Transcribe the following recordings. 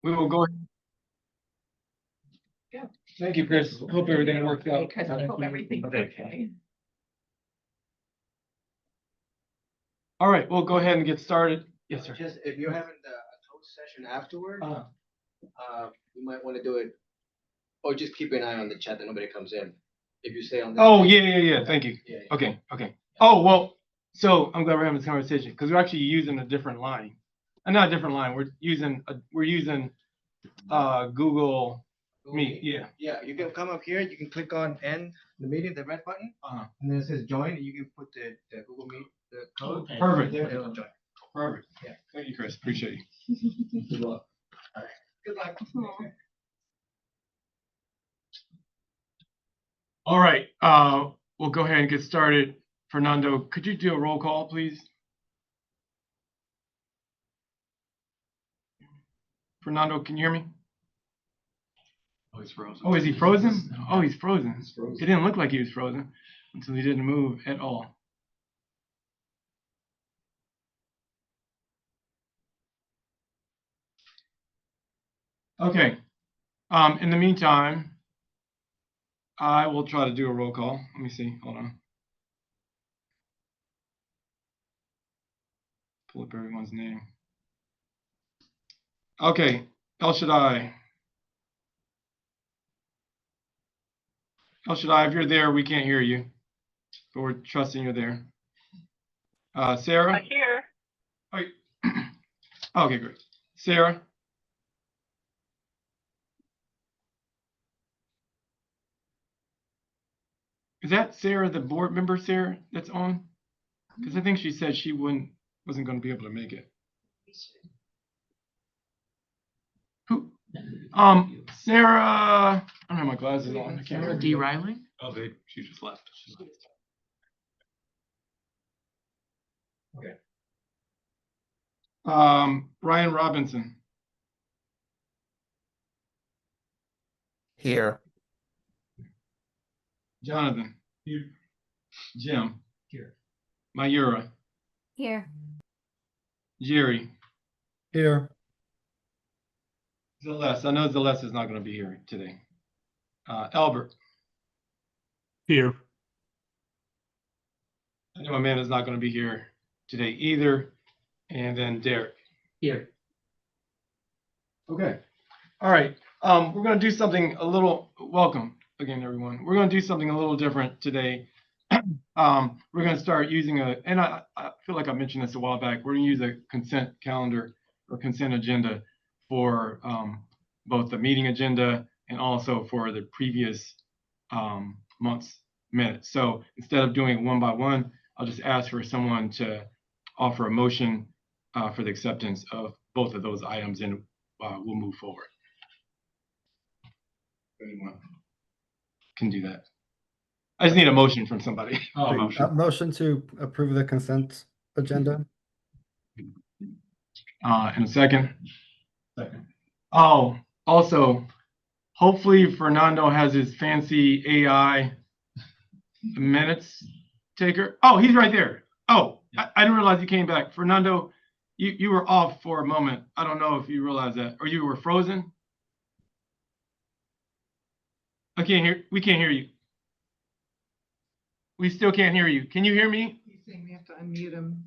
We will go. Yeah. Thank you, Chris. Hope everything worked out. Because I hope everything's okay. All right, we'll go ahead and get started. Yes, sir. Just if you're having a closed session afterward, you might want to do it, or just keep an eye on the chat that nobody comes in. If you stay on. Oh, yeah. Thank you. Yeah. Okay. Oh, well, so I'm glad we're having this conversation because we're actually using a different line. Not a different line. We're using Google Meet. Yeah. Yeah, you can come up here, you can click on end the meeting, the red button, and then it says join, and you can put the Google Meet, the code. Okay. Perfect. There, it'll join. Perfect. Yeah. Thank you, Chris. Appreciate you. Good luck. All right. Good luck. All right. We'll go ahead and get started. Fernando, could you do a roll call, please? Fernando, can you hear me? Oh, he's frozen. Oh, is he frozen? Oh, he's frozen. He's frozen. It didn't look like he was frozen until he didn't move at all. Okay. In the meantime, I will try to do a roll call. Let me see. Hold on. Pull up everyone's name. Okay. El Shaddai. El Shaddai, if you're there, we can't hear you, but we're trusting you're there. Sarah? Here. Okay, great. Sarah? Is that Sarah, the board member, Sarah, that's on? Because I think she said she wasn't going to be able to make it. Who? Sarah. I don't have my glasses on. I can't Sarah remember. D. Riley? Oh, she just left. Okay. Ryan Robinson. Here. Jonathan. Here. Jim. Here. Mayura. Here. Jerry. Here. Celeste. I know Celeste is not going to be here today. Albert. Here. I know Amanda's not going to be here today either. And then Derek. Here. Okay. All right. We're going to do something a little, welcome again, everyone. We're going to do something a little different today. We're going to start using and I feel like I mentioned this a while back, we're going to use a consent calendar or consent agenda for both the meeting agenda and also for the previous month's minutes. So instead of doing one by one, I'll just ask for someone to offer a motion for the acceptance of both of those items, and we'll move forward. Anyone can do that. I just need a motion from somebody. Motion to approve the consent agenda. In a second. Oh, also, hopefully Fernando has his fancy AI minutes taker. Oh, he's right there. Oh, I didn't realize he came back. Fernando, you were off for a moment. I don't know if you realize that, or you were frozen. We can't hear you. We still can't hear you. Can you hear me? He's saying we have to unmute him.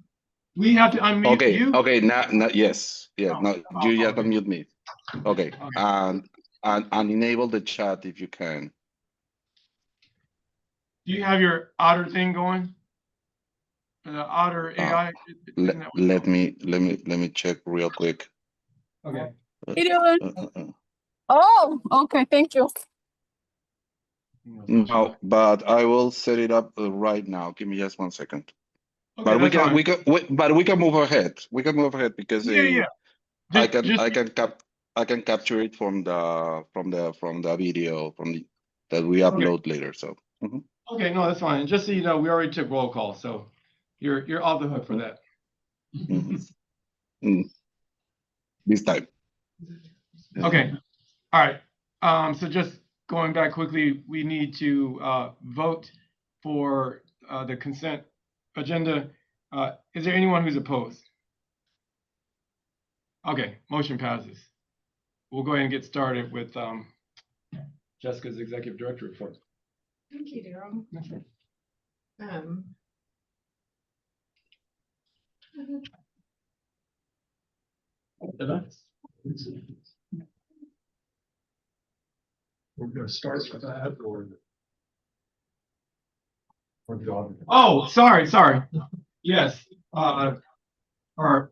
We have to unmute you? Okay, now, yes, yeah, Oh, no, you just okay. unmute me. Okay, and enable the chat if you can. Do you have your Otter thing going? The Otter AI? Let me check real quick. Okay. You doing? Oh, okay. Thank you. No, but I will set it up right now. Give me just 1 second. Okay, But that's fine. we can move ahead. We can move ahead because Yeah. I can capture it from the video that we upload later. So. Okay, no, that's fine. Just so you know, we already took roll call, so you're off the hook for that. This time. Okay. All right. So just going back quickly, we need to vote for the consent agenda. Is there anyone who's opposed? Okay, motion passes. we'll go ahead and get started with Jessica's executive director report. Thank you, Daryl. Um, We're gonna start with that or the auditor. Oh, sorry. Yes, our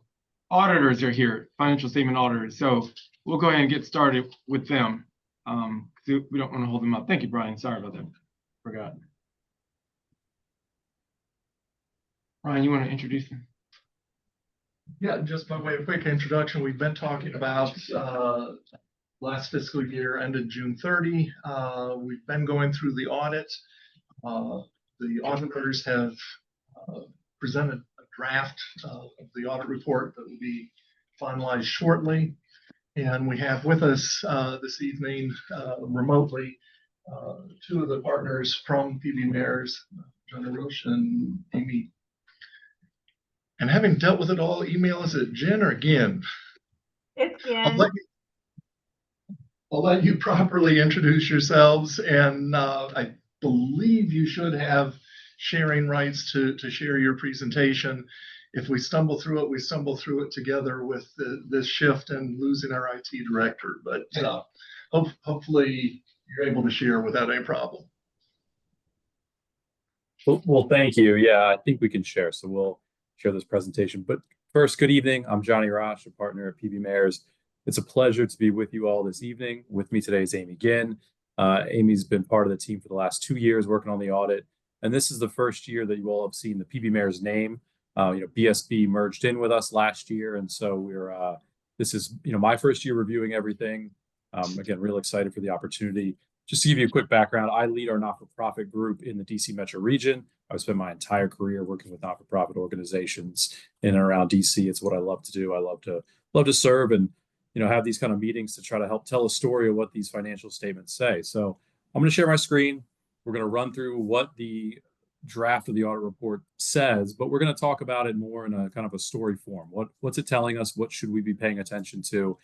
auditors are here, financial statement auditors. So we'll go ahead and get started with them. 'Cause we don't want to hold them up. Thank you, Brian. Sorry about that. Forgot. Brian, you want to introduce them? Yeah, just by way of quick introduction, we've been talking about last fiscal year ended June 30. We've been going through the audit. The auditors have presented a draft of the audit report that will be finalized shortly. And we have with us this evening remotely two of the partners from PB Mayors, John Roche and Amy. And having dealt with it all, email is it Jen or Gin? It's I'll let you properly introduce yourselves, and I believe you should have sharing rights to share your presentation. If we stumble through it, we stumble through it together with this shift and losing our IT director. But hopefully you're able to share without any problem. Well, thank you. Yeah, I think we can share. So we'll share this presentation. But first, good evening. I'm Johnny Roche, a partner at PB Mayors. It's a pleasure to be with you all this evening. With me today is Amy Ginn. Amy's been part of the team for the last 2 years working on the audit. And this is the first year that you all have seen the PB Mayors name. BSB merged in with us last year. And so this is, my first year reviewing everything. Again, real excited for the opportunity. Just to give you a quick background, I lead our not-for-profit group in the DC metro region. I've spent my entire career working with not-for-profit organizations in and around DC. It's what I love to do. I love to serve and have these kind of meetings to try to help tell a story of what these financial statements say. So I'm going to share my screen. We're going to run through what the draft of the audit report says, but we're going to talk about it more in a kind of a story form. What's it telling us? What should we be paying attention to?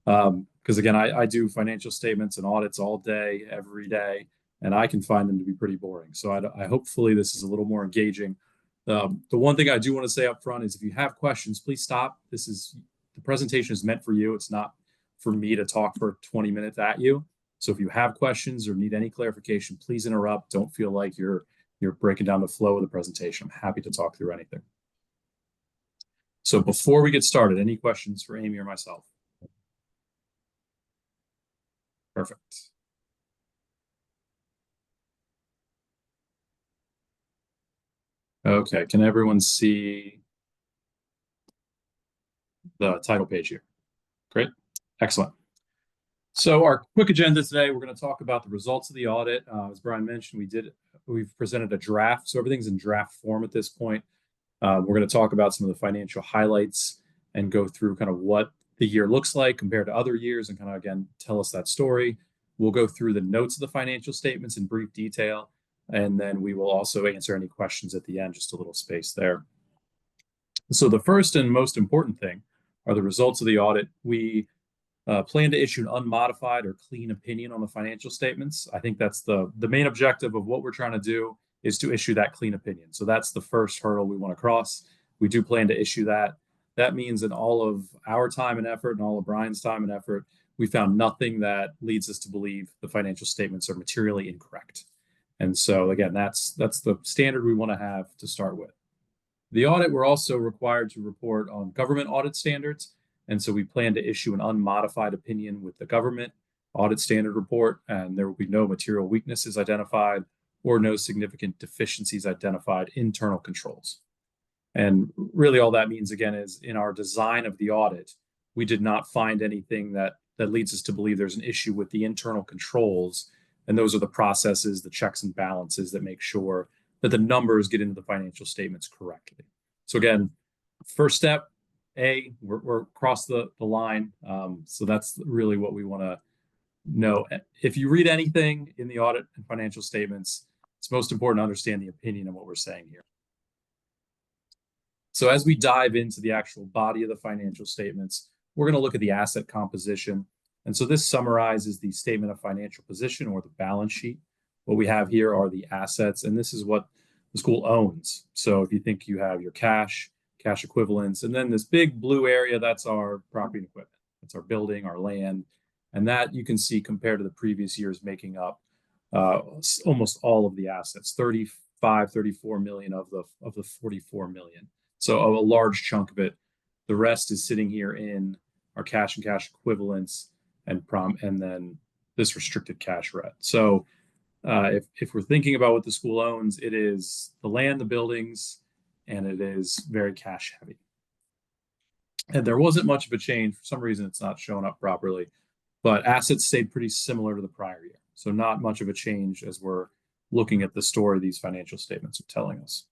Because again, I do financial statements and audits all day, every day, and I can find them to be pretty boring. So I hopefully this is a little more engaging. The one thing I do want to say up front is if you have questions, please stop. The presentation is meant for you. It's not for me to talk for 20 minutes at you. So if you have questions or need any clarification, please interrupt. Don't feel like you're breaking down the flow of the presentation. I'm happy to talk through anything. So before we get started, any questions for Amy or myself? Perfect. Okay, can everyone see the title page here? Great, excellent. So our quick agenda today, we're going to talk about the results of the audit. As Brian mentioned, we've presented a draft, so everything's in draft form at this point. We're going to talk about some of the financial highlights and go through kind of what the year looks like compared to other years and kind of, again, tell us that story. We'll go through the notes of the financial statements in brief detail, and then we will also answer any questions at the end, just a little space there. So the first and most important thing are the results of the audit. We plan to issue an unmodified or clean opinion on the financial statements. I think that's the main objective of what we're trying to do is to issue that clean opinion. So that's the first hurdle we want to cross. We do plan to issue that. That means in all of our time and effort and all of Brian's time and effort, we found nothing that leads us to believe the financial statements are materially incorrect. And so again, that's the standard we want to have to start with. The audit, we're also required to report on government audit standards. And so we plan to issue an unmodified opinion with the government audit standard report, and there will be no material weaknesses identified or no significant deficiencies identified internal controls. And really all that means, again, is in our design of the audit, we did not find anything that leads us to believe there's an issue with the internal controls. And those are the processes, the checks and balances that make sure that the numbers get into the financial statements correctly. So again, first step, we're across the line. So that's really what we want to know. If you read anything in the audit and financial statements, it's most important to understand the opinion of what we're saying here. So as we dive into the actual body of the financial statements, we're going to look at the asset composition. And so this summarizes the statement of financial position or the balance sheet. What we have here are the assets, and this is what the school owns. So if you think you have your cash equivalents, and then this big blue area, that's our property and equipment. That's our building, our land. And that you can see compared to the previous years making up almost all of the assets, 34 million of the 44 million. So a large chunk of it. The rest is sitting here in our cash and cash equivalents and then this restricted cash red. So if we're thinking about what the school owns, it is the land, the buildings, and it is very cash heavy. And there wasn't much of a change. For some reason, it's not showing up properly, but assets stayed pretty similar to the prior year. So not much of a change as we're looking at the story these financial statements are telling us.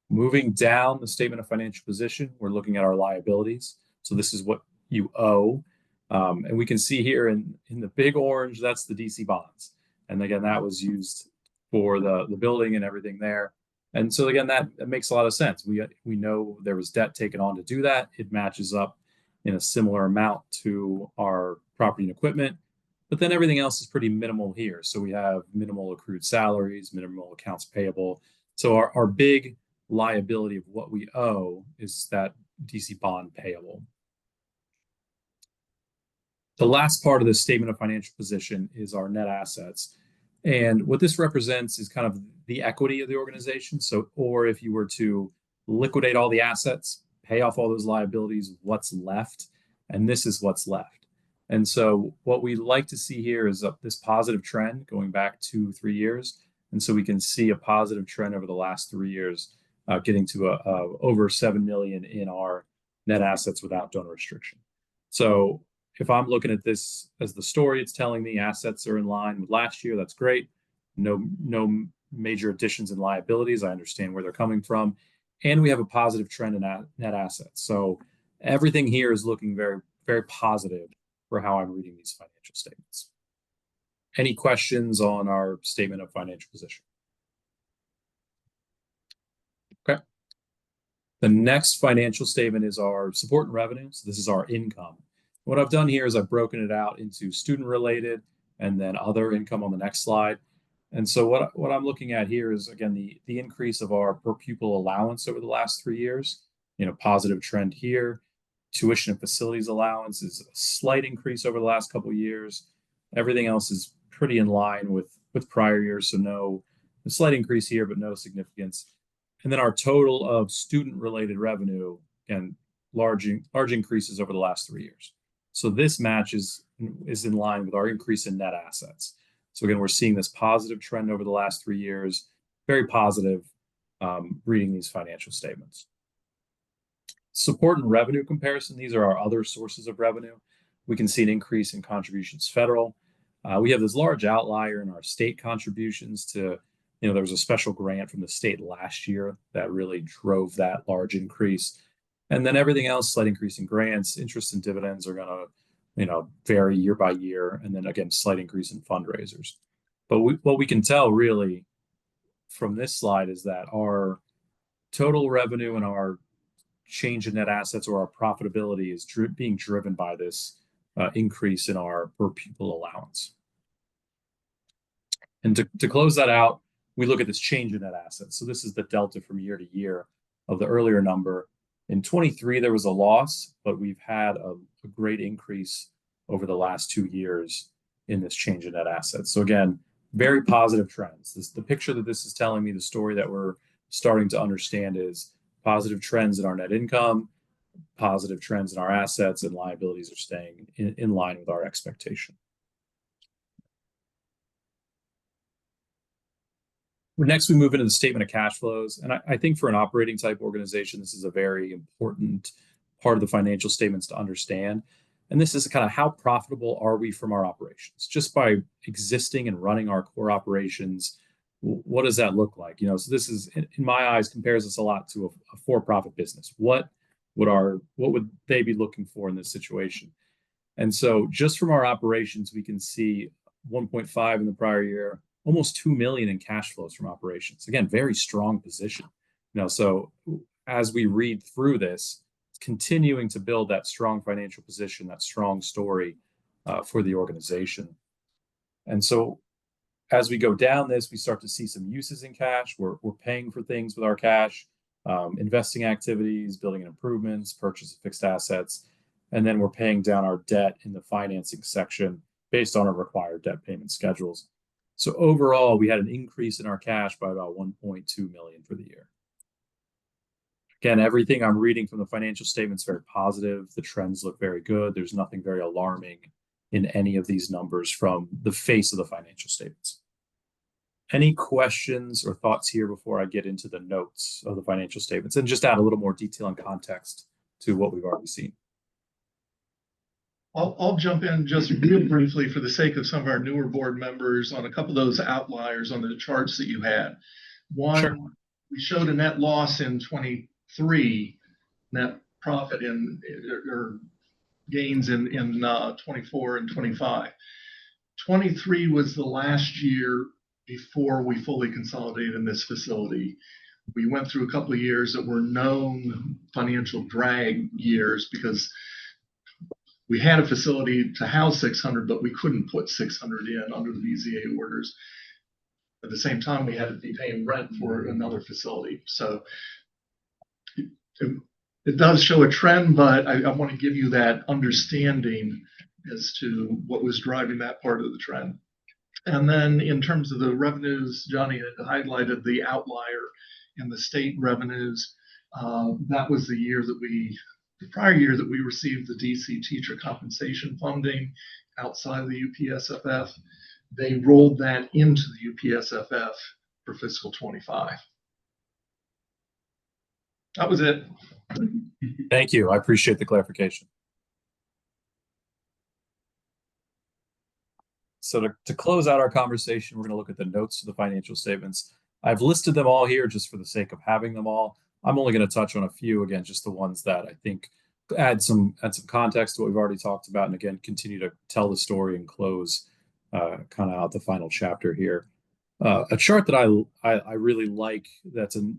Moving down the statement of financial position, we're looking at our liabilities. So this is what you owe. And we can see here in the big orange, that's the DC bonds. And again, that was used for the building and everything there. And so again, that makes a lot of sense. We know there was debt taken on to do that. It matches up in a similar amount to our property and equipment, but then everything else is pretty minimal here. So we have minimal accrued salaries, minimal accounts payable. So our big liability of what we owe is that DC bond payable. The last part of the statement of financial position is our net assets. And what this represents is kind of the equity of the organization. So, or if you were to liquidate all the assets, pay off all those liabilities, what's left, and this is what's left. And so what we like to see here is this positive trend going back 2-3 years. And so we can see a positive trend over the last 3 years, getting to over 7 million in our net assets without donor restriction. So if I'm looking at this as the story, it's telling me assets are in line with last year. That's great. No major additions in liabilities. I understand where they're coming from. And we have a positive trend in net assets. So everything here is looking very, very positive for how I'm reading these financial statements. Any questions on our statement of financial position? Okay. The next financial statement is our support and revenue. So this is our income. What I've done here is I've broken it out into student related and then other income on the next slide. And so what I'm looking at here is, again, the increase of our per pupil allowance over the last 3 years, positive trend here. Tuition and facilities allowance is a slight increase over the last couple of years. Everything else is pretty in line with prior years. So a slight increase here, but no significance. And then our total of student related revenue, again, large increases over the last 3 years. So this match is in line with our increase in net assets. So again, we're seeing this positive trend over the last 3 years, very positive reading these financial statements. Support and revenue comparison, these are our other sources of revenue. We can see an increase in contributions federal. We have this large outlier in our state contributions to, there was a special grant from the state last year that really drove that large increase. And then everything else, slight increase in grants, interest and dividends are going to, vary year by year. And then again, slight increase in fundraisers. But what we can tell really from this slide is that our total revenue and our change in net assets or our profitability is being driven by this increase in our per pupil allowance. And to close that out, we look at this change in net assets. So this is the delta from year to year of the earlier number. In 23, there was a loss, but we've had a great increase over the last 2 years in this change in net assets. So again, very positive trends. The picture that this is telling me, the story that we're starting to understand is positive trends in our net income, positive trends in our assets, and liabilities are staying in line with our expectation. Next, we move into the statement of cash flows. And I think for an operating type organization, this is a very important part of the financial statements to understand. And this is kind of how profitable are we from our operations? Just by existing and running our core operations, what does that look like? So this is, in my eyes, compares us a lot to a for-profit business. What would they be looking for in this situation? And so just from our operations, we can see 1.5 in the prior year, almost 2 million in cash flows from operations. Again, very strong position. So as we read through this, continuing to build that strong financial position, that strong story for the organization. And so as we go down this, we start to see some uses in cash. We're paying for things with our cash, investing activities, building improvements, purchase of fixed assets, and then we're paying down our debt in the financing section based on our required debt payment schedules. So overall, we had an increase in our cash by about 1.2 million for the year. Again, everything I'm reading from the financial statements is very positive. The trends look very good. There's nothing very alarming in any of these numbers from the face of the financial statements. Any questions or thoughts here before I get into the notes of the financial statements and just add a little more detail and context to what we've already seen? I'll jump in just real briefly for the sake of some of our newer board members on a couple of those outliers on the charts that you had. One, Sure. We showed a net loss in 23, net profit or gains in 24 and 25. 23 was the last year before we fully consolidated in this facility. We went through a couple of years that were known financial drag years because we had a facility to house 600, but we couldn't put 600 in under the BZA orders. At the same time, we had to be paying rent for another facility. So it does show a trend, but I want to give you that understanding as to what was driving that part of the trend. And then in terms of the revenues, Johnny had highlighted the outlier in the state revenues. That was the prior year that we received the DC teacher compensation funding outside of the UPSFF. They rolled that into the UPSFF for fiscal 25. That was it. Thank you. I appreciate the clarification. So to close out our conversation, we're going to look at the notes to the financial statements. I've listed them all here just for the sake of having them all. I'm only going to touch on a few, again, just the ones that I think add some context to what we've already talked about, and again, continue to tell the story and close kind of out the final chapter here. A chart that I really like that's a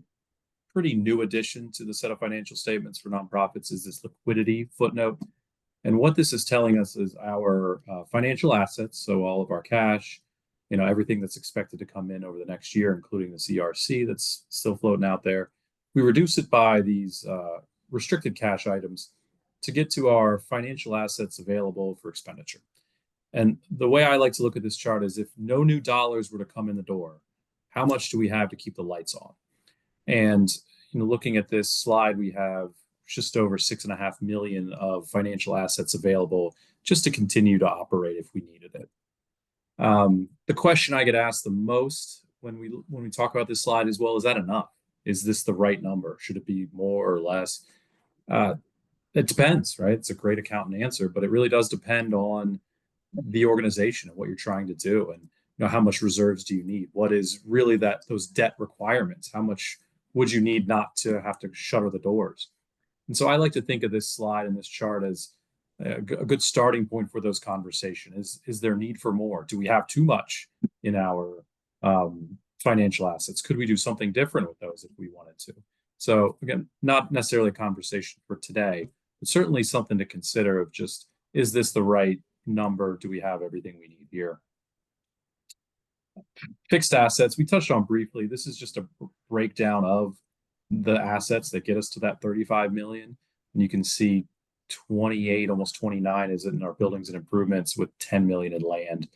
pretty new addition to the set of financial statements for nonprofits is this liquidity footnote. And what this is telling us is our financial assets, so all of our cash, everything that's expected to come in over the next year, including the CRC that's still floating out there. We reduce it by these restricted cash items to get to our financial assets available for expenditure. And the way I like to look at this chart is if no new dollars were to come in the door, how much do we have to keep the lights on? And looking at this slide, we have just over 6.5 million of financial assets available just to continue to operate if we needed it. The question I get asked the most when we talk about this slide is, well, is that enough? Is this the right number? Should it be more or less? It depends, right? It's a great accountant answer, but it really does depend on the organization and what you're trying to do, and how much reserves do you need? What is really those debt requirements? How much would you need not to have to shutter the doors? And so I like to think of this slide and this chart as a good starting point for those conversations. Is there need for more? Do we have too much in our financial assets? Could we do something different with those if we wanted to? So again, not necessarily a conversation for today, but certainly something to consider of just, is this the right number? Do we have everything we need here? Fixed assets, we touched on briefly. This is just a breakdown of the assets that get us to that 35 million. And you can see 28, almost 29 is in our buildings and improvements, with 10 million in land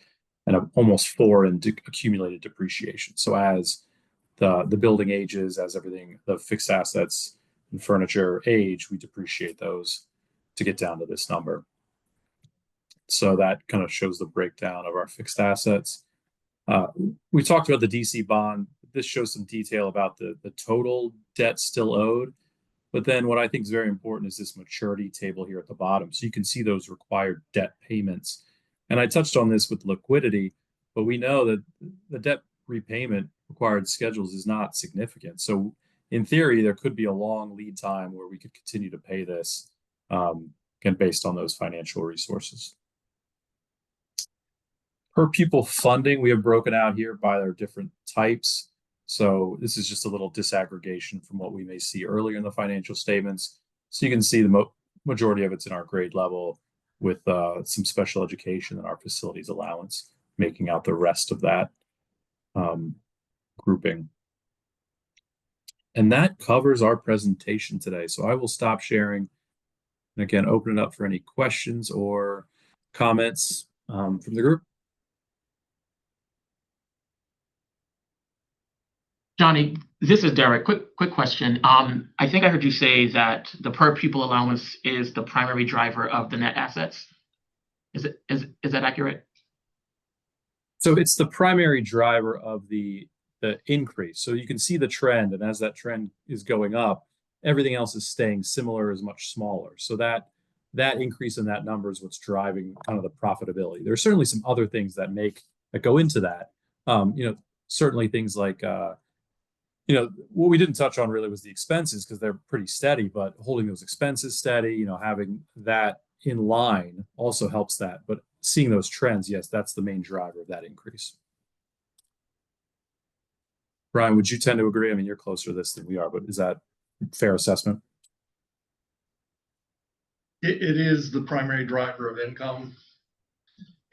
and almost 4 in accumulated depreciation. So as the building ages, as everything, the fixed assets and furniture age, we depreciate those to get down to this number. So that kind of shows the breakdown of our fixed assets. We talked about the DC bond. This shows some detail about the total debt still owed. But then what I think is very important is this maturity table here at the bottom. So you can see those required debt payments. And I touched on this with liquidity, but we know that the debt repayment required schedules is not significant. So in theory, there could be a long lead time where we could continue to pay this, again, based on those financial resources. Per pupil funding, we have broken out here by their different types. So this is just a little disaggregation from what we may see earlier in the financial statements. So you can see the majority of it's in our grade level, with some special education and our facilities allowance, making out the rest of that grouping. And that covers our presentation today. So I will stop sharing and again, open it up for any questions or comments from the group. Johnny, this is Derek. Quick question. I think I heard you say that the per pupil allowance is the primary driver of the net assets. Is that accurate? So it's the primary driver of the increase. So you can see the trend, and as that trend is going up, everything else is staying similar, is much smaller. So that increase in that number is what's driving kind of the profitability. There are certainly some other things that go into that. Certainly things like what we didn't touch on really was the expenses, because they're pretty steady, but holding those expenses steady, having that in line also helps that. But seeing those trends, yes, that's the main driver of that increase. Brian, would you tend to agree? I mean, you're closer to this than we are, but is that a fair assessment? It is the primary driver of income.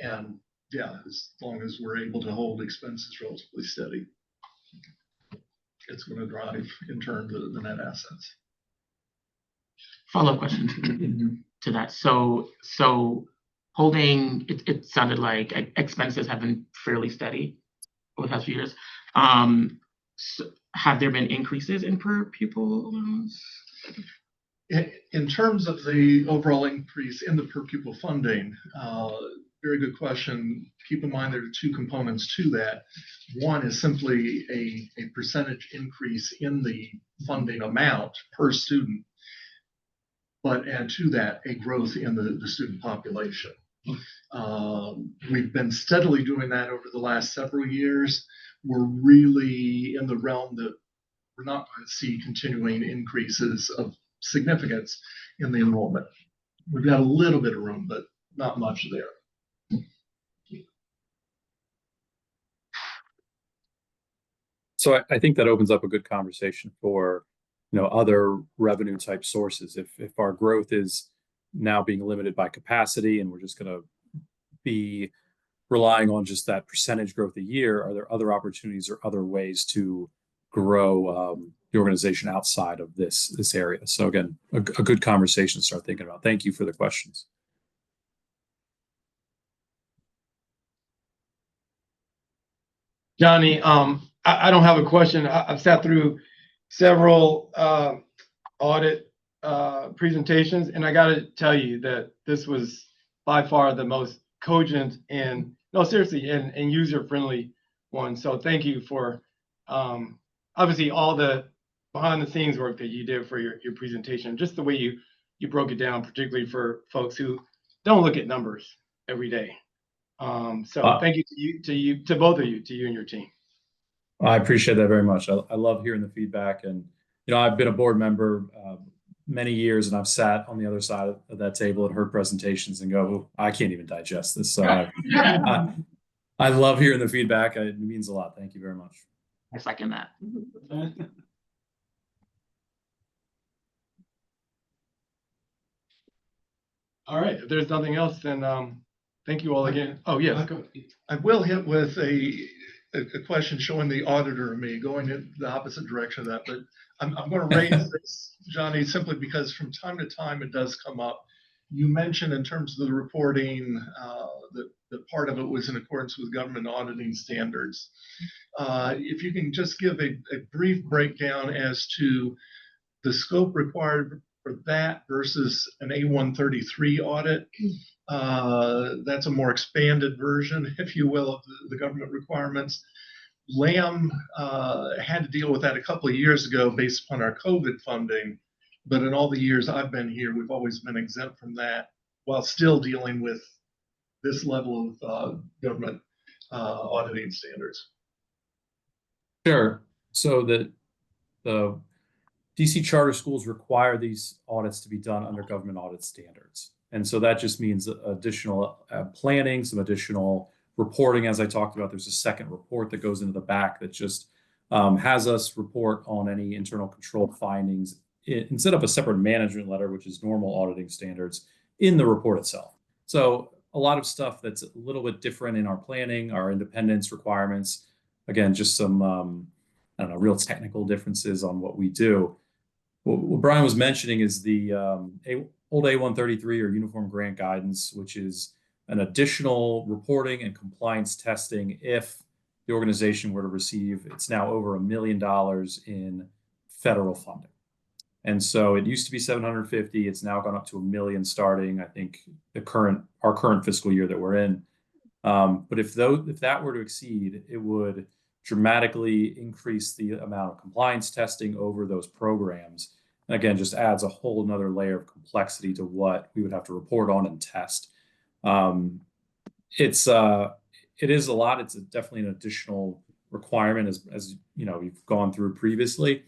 And yeah, as long as we're able to hold expenses relatively steady, it's going to drive in turn the net assets. Follow-up question to that. So holding, it sounded like expenses have been fairly steady over the past few years. So have there been increases in per pupil allowance? In terms of the overall increase in the per pupil funding, very good question. Keep in mind there are two components to that. One is simply a percentage increase in the funding amount per student, but add to that a growth in the student population. We've been steadily doing that over the last several years. We're really in the realm that we're not going to see continuing increases of significance in the enrollment. We've got a little bit of room, but not much there. So I think that opens up a good conversation for other revenue type sources. If our growth is now being limited by capacity and we're just going to be relying on just that percentage growth a year, are there other opportunities or other ways to grow the organization outside of this area? So again, a good conversation to start thinking about. Thank you for the questions. Johnny, I don't have a question. I've sat through several audit presentations, and I got to tell you that this was by far the most cogent and seriously and user-friendly one. So thank you for obviously all the behind the scenes work that you did for your presentation, just the way you broke it down, particularly for folks who don't look at numbers every day. So thank you to both of you, to you and your team. I appreciate that very much. I love hearing the feedback, and I've been a board member many years, and I've sat on the other side of that table and heard presentations and go, oh, I can't even digest this. So I love hearing the feedback. It means a lot. Thank you very much. I second that. All right. If there's nothing else, then thank you all again. Oh, yes. I will hit with a question showing the auditor and me going in the opposite direction of that, but I'm going to raise this, Johnny, simply because from time to time it does come up. You mentioned in terms of the reporting that part of it was in accordance with government auditing standards. If you can just give a brief breakdown as to the scope required for that versus an A133 audit. That's a more expanded version, if you will, of the government requirements. LAM had to deal with that a couple of years ago based upon our COVID funding, but in all the years I've been here, we've always been exempt from that while still dealing with this level of government auditing standards. Sure. So the DC charter schools require these audits to be done under government audit standards. And so that just means additional planning, some additional reporting. As I talked about, there's a second report that goes into the back that just has us report on any internal control findings instead of a separate management letter, which is normal auditing standards, in the report itself. So a lot of stuff that's a little bit different in our planning, our independence requirements. Again, just some, I don't know, real technical differences on what we do. What Brian was mentioning is the old A133 or Uniform Grant Guidance, which is an additional reporting and compliance testing if the organization were to receive, it's now over $1 million in federal funding. And so it used to be 750, it's now gone up to 1 million starting, I think, our current fiscal year that we're in. But if that were to exceed, it would dramatically increase the amount of compliance testing over those programs. And again, just adds a whole nother layer of complexity to what we would have to report on and test. It is a lot. It's definitely an additional requirement as you know, we've gone through previously.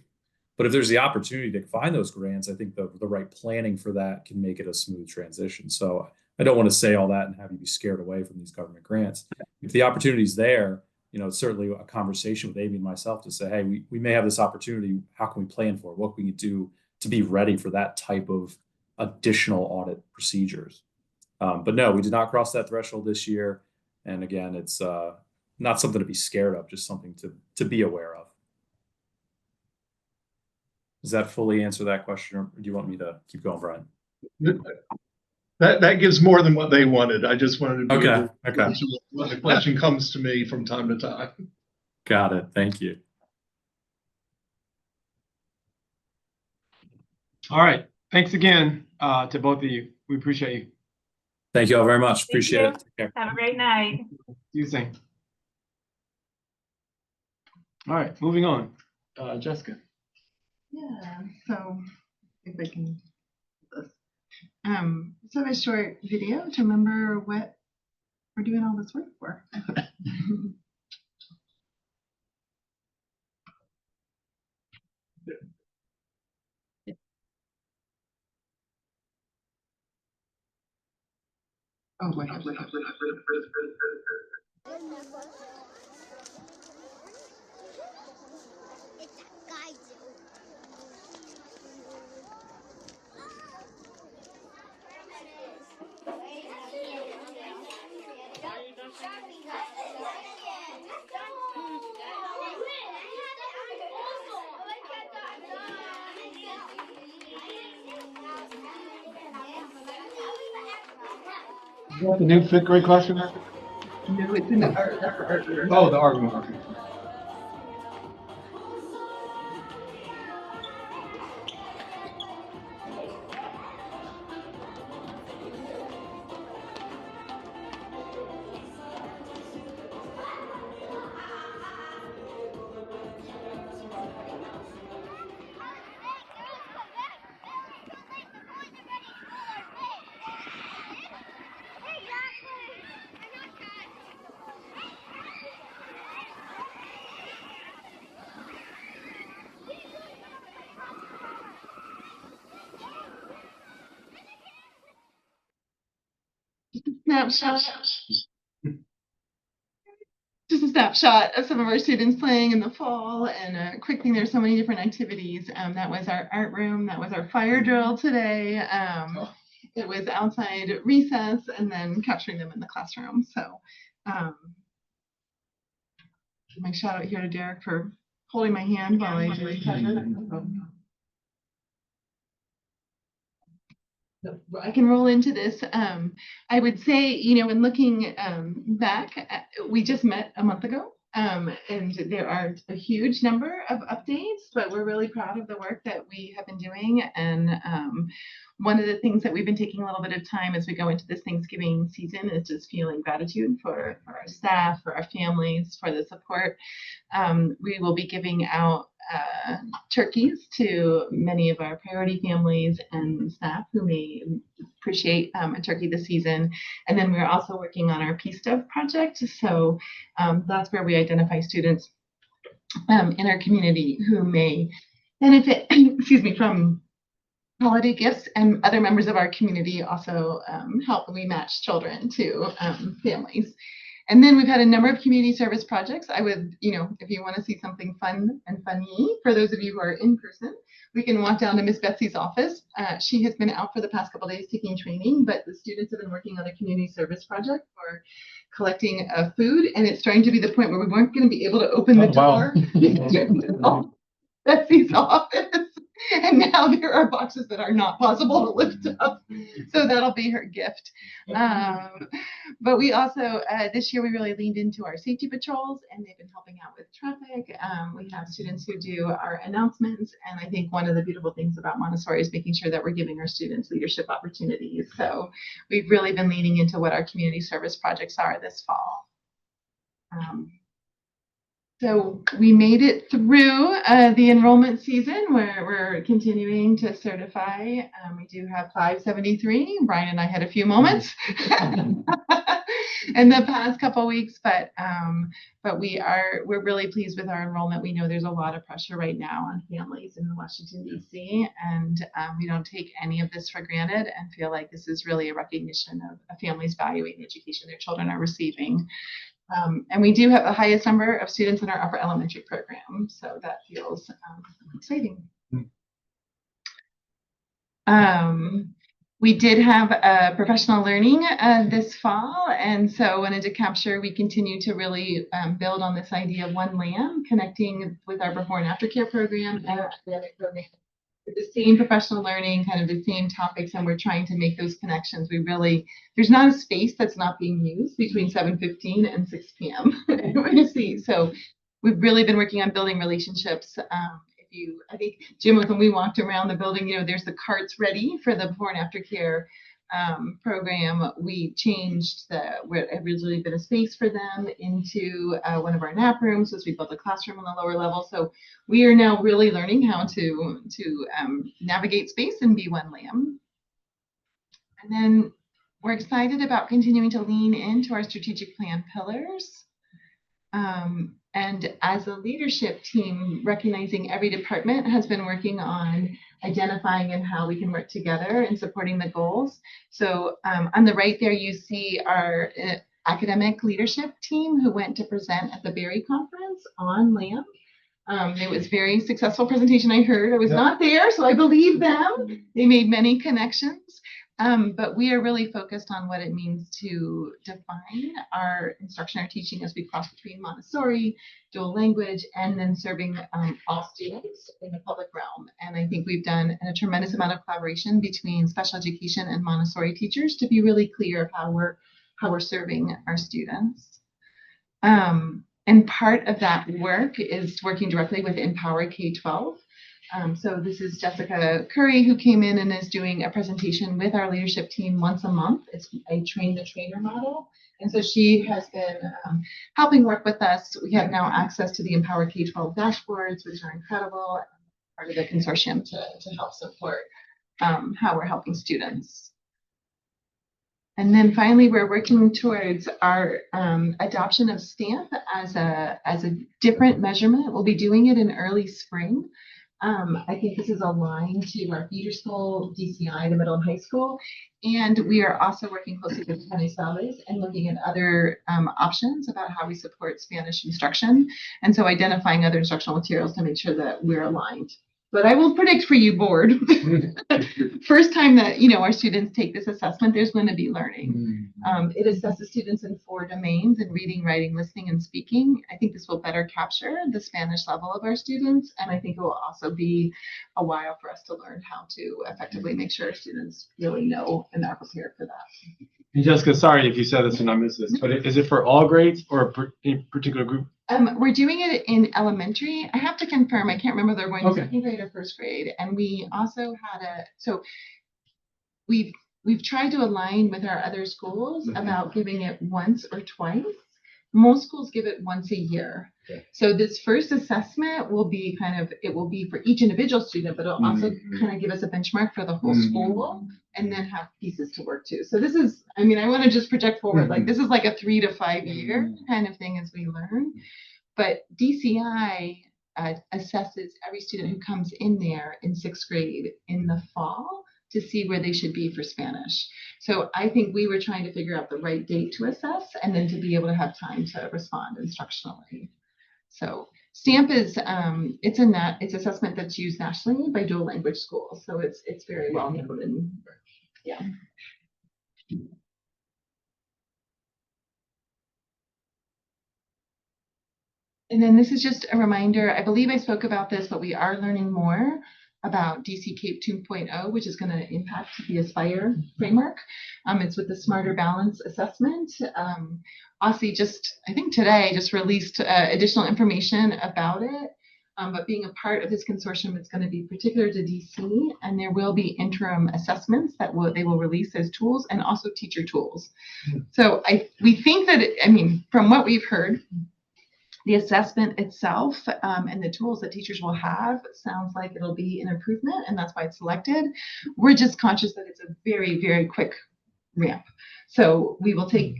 But if there's the opportunity to find those grants, I think the right planning for that can make it a smooth transition. So I don't want to say all that and have you be scared away from these government grants. If the opportunity's there, you know, it's certainly a conversation with Amy and myself to say, hey, we may have this opportunity. How can we plan for it? What can we do to be ready for that type of additional audit procedures? But no, we did not cross that threshold this year. And again, it's not something to be scared of, just something to be aware of. Does that fully answer that question, or do you want me to keep going, Brian? That gives more than what they wanted. I just wanted to be Okay. when the question comes to me from time to time. Got it. Thank you. All right. Thanks again to both of you. We appreciate you. Thank you all very much. Appreciate you. it. Take care. Have a great night. See you soon. All right, moving on. Jessica. Yeah, so if I can this. So a short video to remember what we're doing all this work for. Oh, wait. Is that the new fifth grade classroom? No, it's in the art. Oh, the art room. Snapshot. Just a snapshot of some of our students playing in the fall, and a quick thing, there's so many different activities. That was our art room, that was our fire drill today. It was outside recess, and then capturing them in the classroom. So my shout out here to Derek for holding my hand while I do I can roll into this. I would say, you know, in looking back, we just met a month ago, and there are a huge number of updates, but we're really proud of the work that we have been doing. And one of the things that we've been taking a little bit of time as we go into this Thanksgiving season is just feeling gratitude for our staff, for our families, for the support. We will be giving out turkeys to many of our priority families and staff who may appreciate a turkey this season. And then we're also working on our Peace Dove project. So that's where we identify students in our community who may benefit, excuse me, from holiday gifts, and other members of our community also help when we match children to families. And then we've had a number of community service projects. I would, if you want to see something fun and funny, for those of you who are in person, we can walk down to Miss Betsy's office. She has been out for the past couple of days taking training, but the students have been working on a community service project for collecting food, and it's starting to be the point where we weren't going to be able to open the door to Betsy's office. And now there are boxes that are not possible to lift up. So that'll be her gift. But we also, this year, we really leaned into our safety patrols, and they've been helping out with traffic. We have students who do our announcements. And I think one of the beautiful things about Montessori is making sure that we're giving our students leadership opportunities. So we've really been leaning into what our community service projects are this fall. So we made it through the enrollment season where we're continuing to certify. We do have 573. Brian and I had a few moments in the past couple of weeks, but we're really pleased with our enrollment. We know there's a lot of pressure right now on families in Washington, D.C., and we don't take any of this for granted and feel like this is really a recognition of families valuing the education their children are receiving. And we do have the highest number of students in our upper elementary program, so that feels exciting. We did have a professional learning this fall, and so wanted to capture, we continue to really build on this idea of one LAM, connecting with our before and after care program and our academic program. The same professional learning, kind of the same topics, and we're trying to make those connections. There's not a space that's not being used between 7:15 and 6 p.m. We're going to see. So we've really been working on building relationships. I think, Jim, when we walked around the building, there's the carts ready for the before and after care program. We changed where had originally been a space for them into one of our nap rooms, as we built a classroom on the lower level. So we are now really learning how to navigate space and be one LAM. And then we're excited about continuing to lean into our strategic plan pillars. And as a leadership team, recognizing every department has been working on identifying and how we can work together in supporting the goals. So on the right there, you see our academic leadership team who went to present at the Berry Conference on LAM. It was a very successful presentation. I heard. I was not there, so I believe them. They made many connections. But we are really focused on what it means to define our instruction, our teaching as we cross between Montessori, dual language, and then serving all students in the public realm. And I think we've done a tremendous amount of collaboration between special education and Montessori teachers to be really clear of how we're serving our students. And part of that work is working directly with Empower K-12. So this is Jessica Curry, who came in and is doing a presentation with our leadership team once a month. It's a train-the-trainer model. And so she has been helping work with us. We have now access to the Empower K-12 dashboards, which are incredible, part of the consortium to help support how we're helping students. And then finally, we're working towards our adoption of STAMP as a different measurement. We'll be doing it in early spring. I think this is aligned to our feeder school, DCI, the middle and high school. And we are also working closely with Canizales and looking at other options about how we support Spanish instruction. And so identifying other instructional materials to make sure that we're aligned. But I will predict for you, board, first time that our students take this assessment, there's going to be learning. It assesses students in 4 domains: in reading, writing, listening, and speaking. I think this will better capture the Spanish level of our students, and I think it will also be a while for us to learn how to effectively make sure our students really know and are prepared for that. And Jessica, sorry if you said this and I missed this, but is it for all grades or a particular group? We're doing it in elementary. I have to confirm. I can't remember if they're going to second grade or first grade. And we also had we've tried to align with our other schools about giving it once or twice. Most schools give it once a year. So this first assessment will be for each individual student, but it'll also kind of give us a benchmark for the whole school and then have pieces to work to. So this is, I want to just project forward, like this is like a 3 to 5 year kind of thing as we learn. But DCI assesses every student who comes in there in 6th grade in the fall to see where they should be for Spanish. So I think we were trying to figure out the right date to assess and then to be able to have time to respond instructionally. So STAMP is it's assessment that's used nationally by dual language schools. So it's very well known and yeah. And then this is just a reminder, I believe I spoke about this, but we are learning more about DC CAPE 2.0, which is going to impact the Aspire framework. It's with the Smarter Balance assessment. OSCE I think today, just released additional information about it. But being a part of this consortium, it's going to be particular to DC, and there will be interim assessments that they will release as tools and also teacher tools. So we think that, from what we've heard, the assessment itself and the tools that teachers will have sounds like it'll be an improvement, and that's why it's selected. We're just conscious that it's a very, very quick ramp. So we will take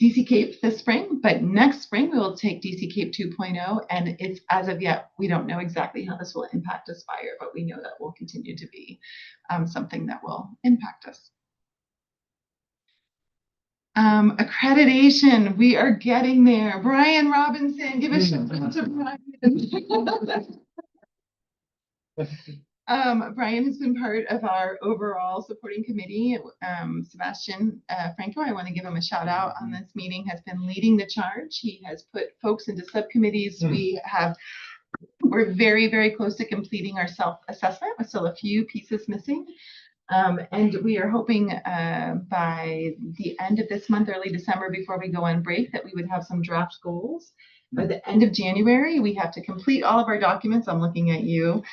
DC CAPE this spring, but next spring we will take DC CAPE 2.0, and it's as of yet, we don't know exactly how this will impact Aspire, but we know that will continue to be something that will impact us. Accreditation, we are getting there. Brian Robinson, give a shout out to Brian. Brian has been part of our overall supporting committee. Sebastian Franco, I want to give him a shout out on this meeting, has been leading the charge. He has put folks into subcommittees. We're very, very close to completing our self-assessment with still a few pieces missing. And we are hoping by the end of this month, early December, before we go on break, that we would have some draft goals. By the end of January, we have to complete all of our documents. I'm looking at you.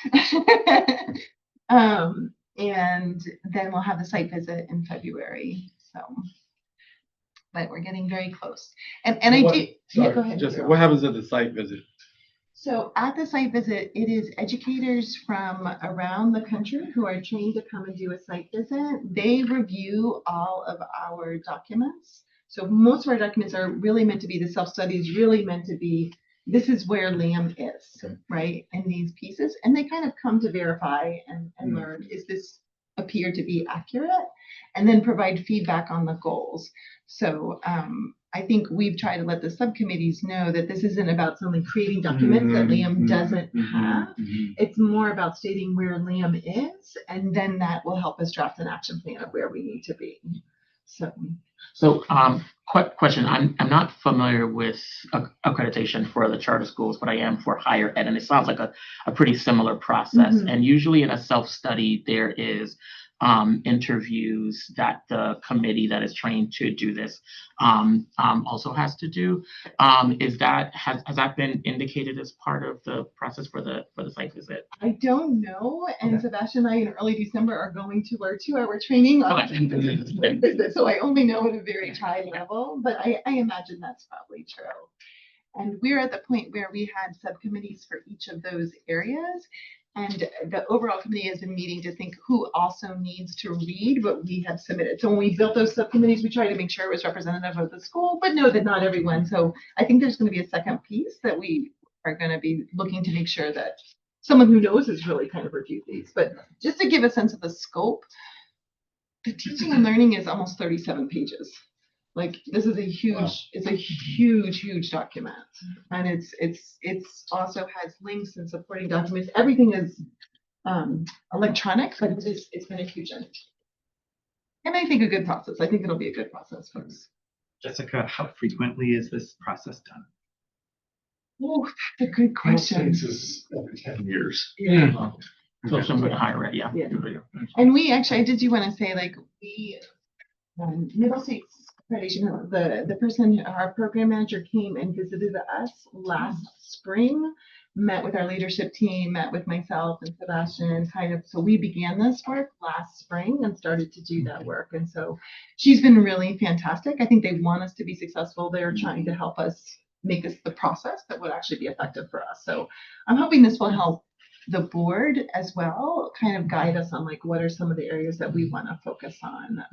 And then we'll have the site visit in February. So, but we're getting very close. And I do. Yeah, go ahead. Jessica, what happens at the site visit? So at the site visit, it is educators from around the country who are trained to come and do a site visit. They review all of our documents. So most of our documents are really meant to be, the self-studies really meant to be, this is where LAM is, right, in these pieces. And they kind of come to verify and learn, is this appear to be accurate? And then provide feedback on the goals. So I think we've tried to let the subcommittees know that this isn't about suddenly creating documents that LAM doesn't have. It's more about stating where LAM is, and then that will help us draft an action plan of where we need to be. So quick question. I'm not familiar with accreditation for the charter schools, but I am for higher ed, and it sounds like a pretty similar process. And usually in a self-study, there is interviews that the committee that is trained to do this also has to do. Has that been indicated as part of the process for the site visit? I don't know. And Sebastian and I in early December are going to our 2-hour training on visit. So I only know at a very high level, but I imagine that's probably true. And we're at the point where we had subcommittees for each of those areas. And the overall committee has been meeting to think who also needs to read what we have submitted. So when we built those subcommittees, we tried to make sure it was representative of the school, but know that not everyone. So I think there's going to be a second piece that we are going to be looking to make sure that someone who knows has really kind of reviewed these. But just to give a sense of the scope, the teaching and learning is almost 37 pages. Like this is a huge, it's a huge document, and it's also has links and supporting documents. Everything is electronic, but it's been a huge undertaking. And I think a good process. I think it'll be a good process, folks. Jessica, how frequently is this process done? Oh, that's a good question. Is every 10 years. Yeah. So something higher ed, yeah. And we actually, I did want to say, like Middle States Accreditation, the person, our program manager, came and visited us last spring, met with our leadership team, met with myself and Sebastian, so we began this work last spring and started to do that work. And so she's been really fantastic. I think they want us to be successful. They're trying to help us make this the process that would actually be effective for us. So I'm hoping this will help the board as well, kind of guide us on like what are some of the areas that we want to focus on,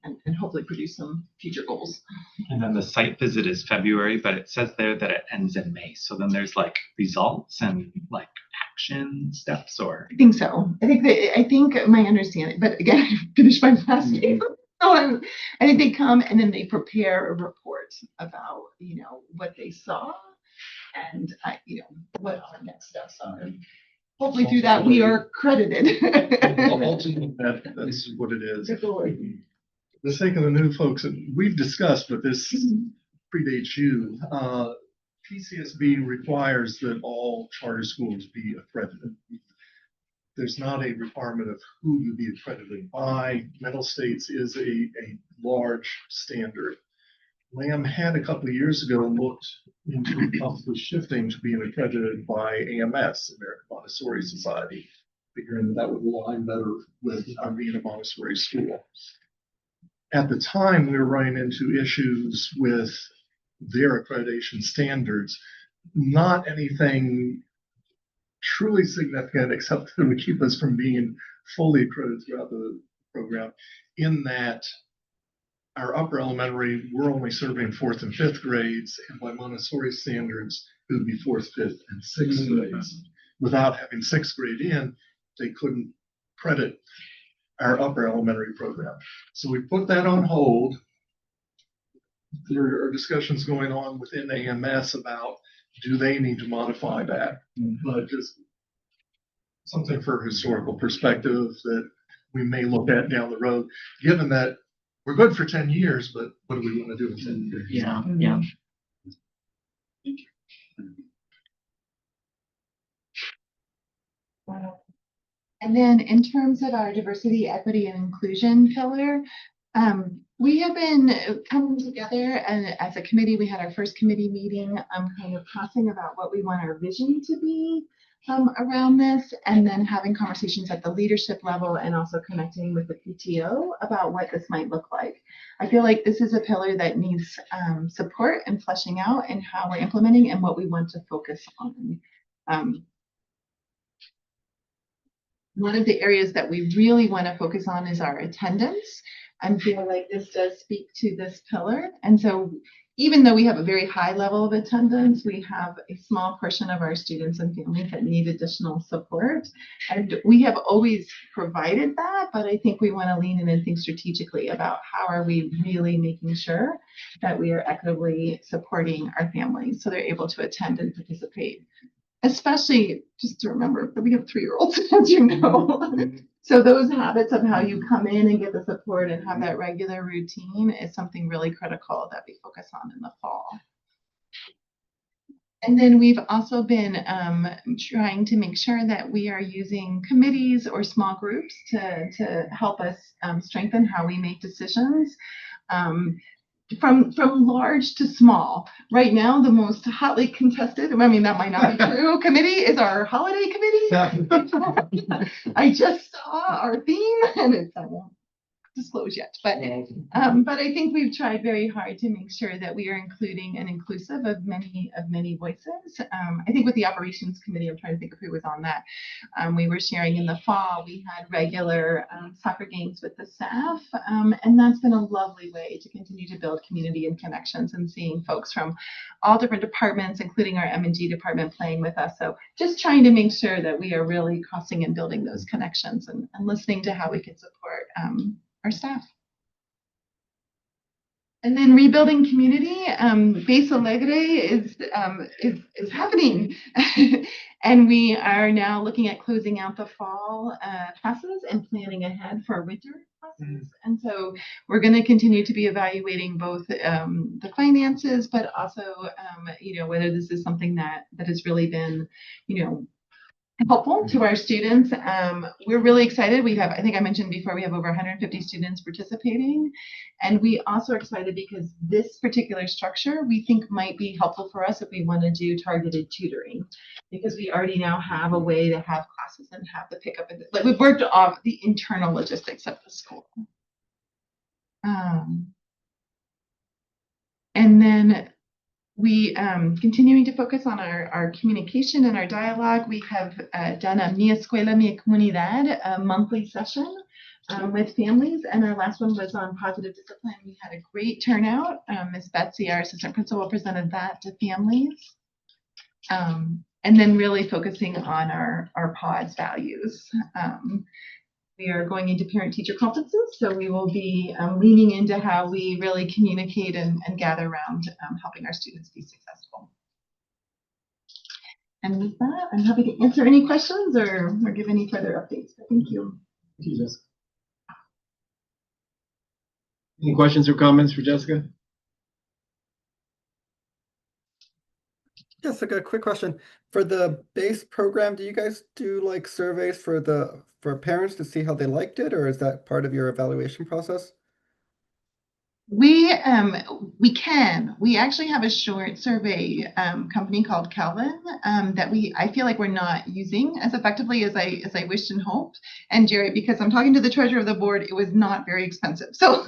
and hopefully produce some future goals. And then the site visit is February, but it says there that it ends in May. So then there's like results and like action steps or? I think so. I think my understanding, but again, I finished my last paper. So I think they come and then they prepare a report about, what they saw and what our next steps are. Hopefully through that, we are credited. Ultimately, that's what it is. For the sake of the new folks, and we've discussed, but this predates you, PCSB requires that all charter schools be accredited. There's not a requirement of who you be accredited by. Mental States is a large standard. Lamb had a couple of years ago looked into possibly shifting to being accredited by AMS, American Montessori Society, figuring that would align better with being a Montessori school. At the time, we were running into issues with their accreditation standards, not anything truly significant, except that it would keep us from being fully accredited throughout the program, in that our upper elementary, we're only serving 4th and 5th grades, and by Montessori standards, it would be 4th, 5th, and 6th grades. Without having 6th grade in, they couldn't credit our upper elementary program. So we put that on hold. There are discussions going on within AMS about, do they need to modify that? But just something for historical perspective that we may look at down the road, given that we're good for 10 years, but what do we want to do in 10 years? Yeah. And then in terms of our diversity, equity, and inclusion pillar, we have been coming together, and as a committee, we had our first committee meeting, kind of talking about what we want our vision to be around this, and then having conversations at the leadership level and also connecting with the PTO about what this might look like. I feel like this is a pillar that needs support and fleshing out and how we're implementing and what we want to focus on. One of the areas that we really want to focus on is our attendance. I feel like this does speak to this pillar. And so even though we have a very high level of attendance, we have a small portion of our students and families that need additional support. And we have always provided that, but I think we want to lean in and think strategically about how are we really making sure that we are equitably supporting our families so they're able to attend and participate. Especially just to remember that we have 3-year-olds, as you know. So those habits of how you come in and get the support and have that regular routine is something really critical that we focus on in the fall. And then we've also been trying to make sure that we are using committees or small groups to help us strengthen how we make decisions. From large to small. Right now, the most hotly contested, I mean, that might not be true, committee is our holiday committee. I just saw our theme, and I won't disclose yet, but I think we've tried very hard to make sure that we are including and inclusive of many voices. I think with the operations committee, I'm trying to think of who was on that. We were sharing in the fall, we had regular soccer games with the staff, and that's been a lovely way to continue to build community and connections and seeing folks from all different departments, including our M&G department playing with us. So just trying to make sure that we are really crossing and building those connections and listening to how we can support our staff. And then rebuilding community, Base Alegre is happening. And we are now looking at closing out the fall classes and planning ahead for winter classes. And so we're going to continue to be evaluating both the finances, but also, whether this is something that has really been, helpful to our students. We're really excited. We have, I think I mentioned before, we have over 150 students participating. And we also are excited because this particular structure we think might be helpful for us if we want to do targeted tutoring, because we already now have a way to have classes and have the pickup. Like we've worked off the internal logistics of the school. And then we continuing to focus on our communication and our dialogue. We have done a Mi Escuela, Mi Comunidad, a monthly session with families, and our last one was on positive discipline. We had a great turnout. Ms. Betsy, our assistant principal, presented that to families. and then really focusing on our pods values. We are going into parent-teacher conferences, so we will be leaning into how we really communicate and gather around helping our students be successful. And with that, I'm happy to answer any questions or give any further updates. But thank you. Thank you, Jessica. Any questions or comments for Jessica? Jessica, quick question. For the base program, do you guys do like surveys for parents to see how they liked it, or is that part of your evaluation process? We can. We actually have a short survey company called Calvin that I feel like we're not using as effectively as I wished and hoped. And Jerry, because I'm talking to the treasurer of the board, it was not very expensive. So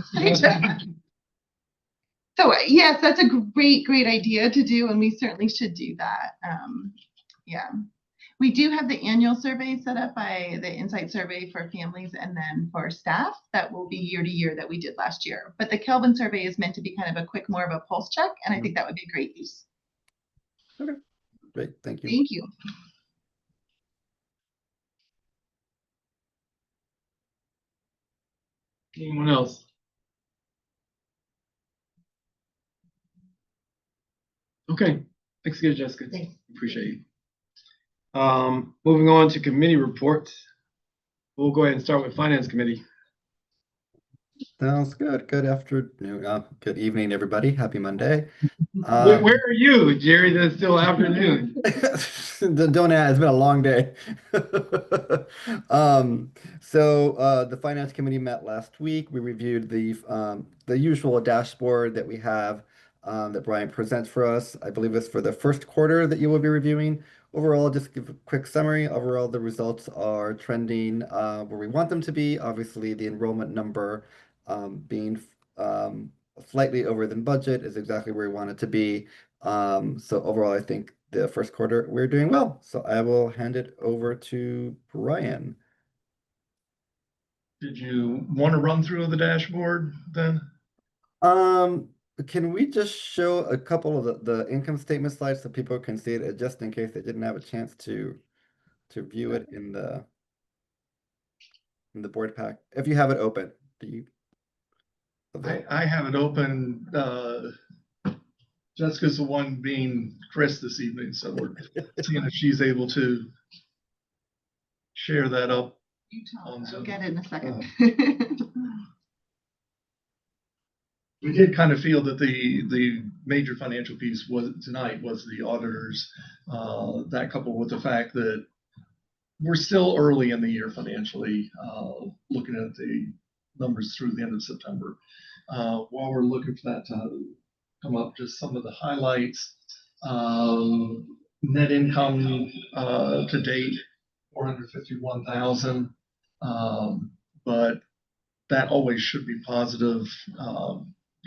so yes, that's a great idea to do, and we certainly should do that. Yeah. We do have the annual survey set up by the Insight Survey for families and then for staff. That will be year to year that we did last year. But the Kelvin survey is meant to be kind of a quick, more of a pulse check, and I think that would be a great use. Okay, great, thank you. Thank you. Anyone else? Okay, thanks again, Jessica. Thanks. Appreciate you. Moving on to committee reports. We'll go ahead and start with Finance Committee. Sounds good. Good afternoon. Good evening, everybody. Happy Monday. Where are you, Jerry? That's still afternoon. Don't ask. It's been a long day. So the Finance Committee met last week. We reviewed the usual dashboard that we have that Brian presents for us. I believe it's for the first quarter that you will be reviewing. Overall, just give a quick summary. Overall, the results are trending where we want them to be. Obviously, the enrollment number being slightly over than budget is exactly where we want it to be. So overall, I think the first quarter we're doing well. So I will hand it over to Brian. Did you want to run through the dashboard then? Can we just show a couple of the income statement slides so people can see it, just in case they didn't have a chance to view it in the board pack? If you have it open, do you? I have it open. Jessica's the one being Chris this evening, so we're seeing if she's able to share that up. I'll get it in a second. We did kind of feel that the major financial piece tonight was the auditors. That coupled with the fact that we're still early in the year financially, looking at the numbers through the end of September. While we're looking for that to come up, just some of the highlights. Net income to date, $451,000, but that always should be positive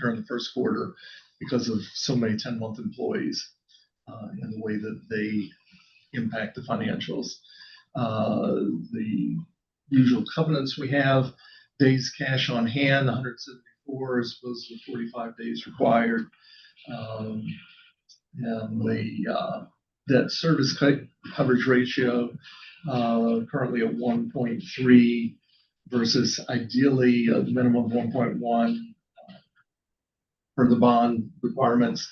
during the first quarter because of so many 10-month employees and the way that they impact the financials. The usual covenants we have, days cash on hand, 174 as opposed to 45 days required. And the debt service coverage ratio currently at 1.3 versus ideally a minimum of 1.1 for the bond requirements,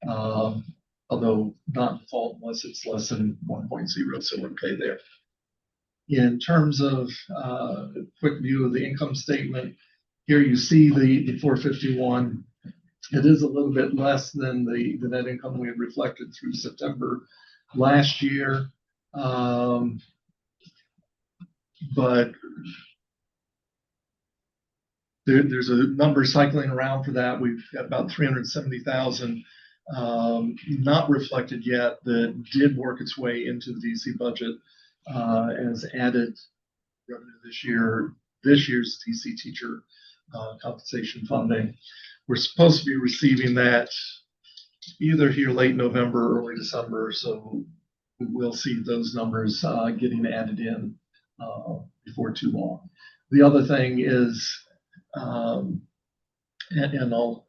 although not default unless it's less than 1.0, so we're okay there. In terms of a quick view of the income statement, here you see the 451. It is a little bit less than the net income we had reflected through September last year, but there's a number cycling around for that. We've got about 370,000 not reflected yet that did work its way into the DC budget as added revenue this year. This year's DC teacher compensation funding. We're supposed to be receiving that either here late November or early December, so we'll see those numbers getting added in before too long. The other thing is, and I'll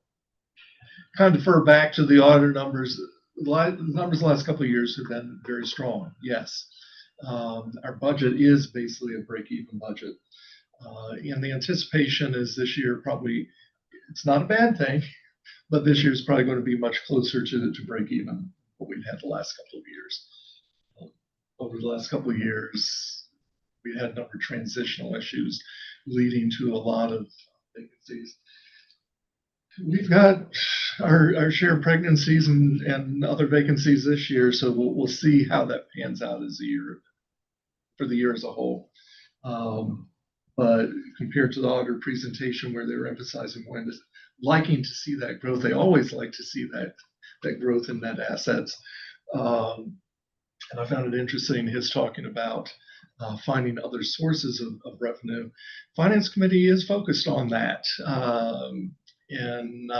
kind of defer back to the auditor numbers, the numbers the last couple of years have been very strong, yes. Our budget is basically a break-even budget. And the anticipation is this year probably, it's not a bad thing, but this year is probably going to be much closer to break even than what we've had the last couple of years. Over the last couple of years, we had a number of transitional issues leading to a lot of vacancies. We've got our share of pregnancies and other vacancies this year, so we'll see how that pans out as a year for the year as a whole. But compared to the auditor presentation where they were emphasizing liking to see that growth, they always like to see that growth in net assets. And I found it interesting his talking about finding other sources of revenue. Finance Committee is focused on that. And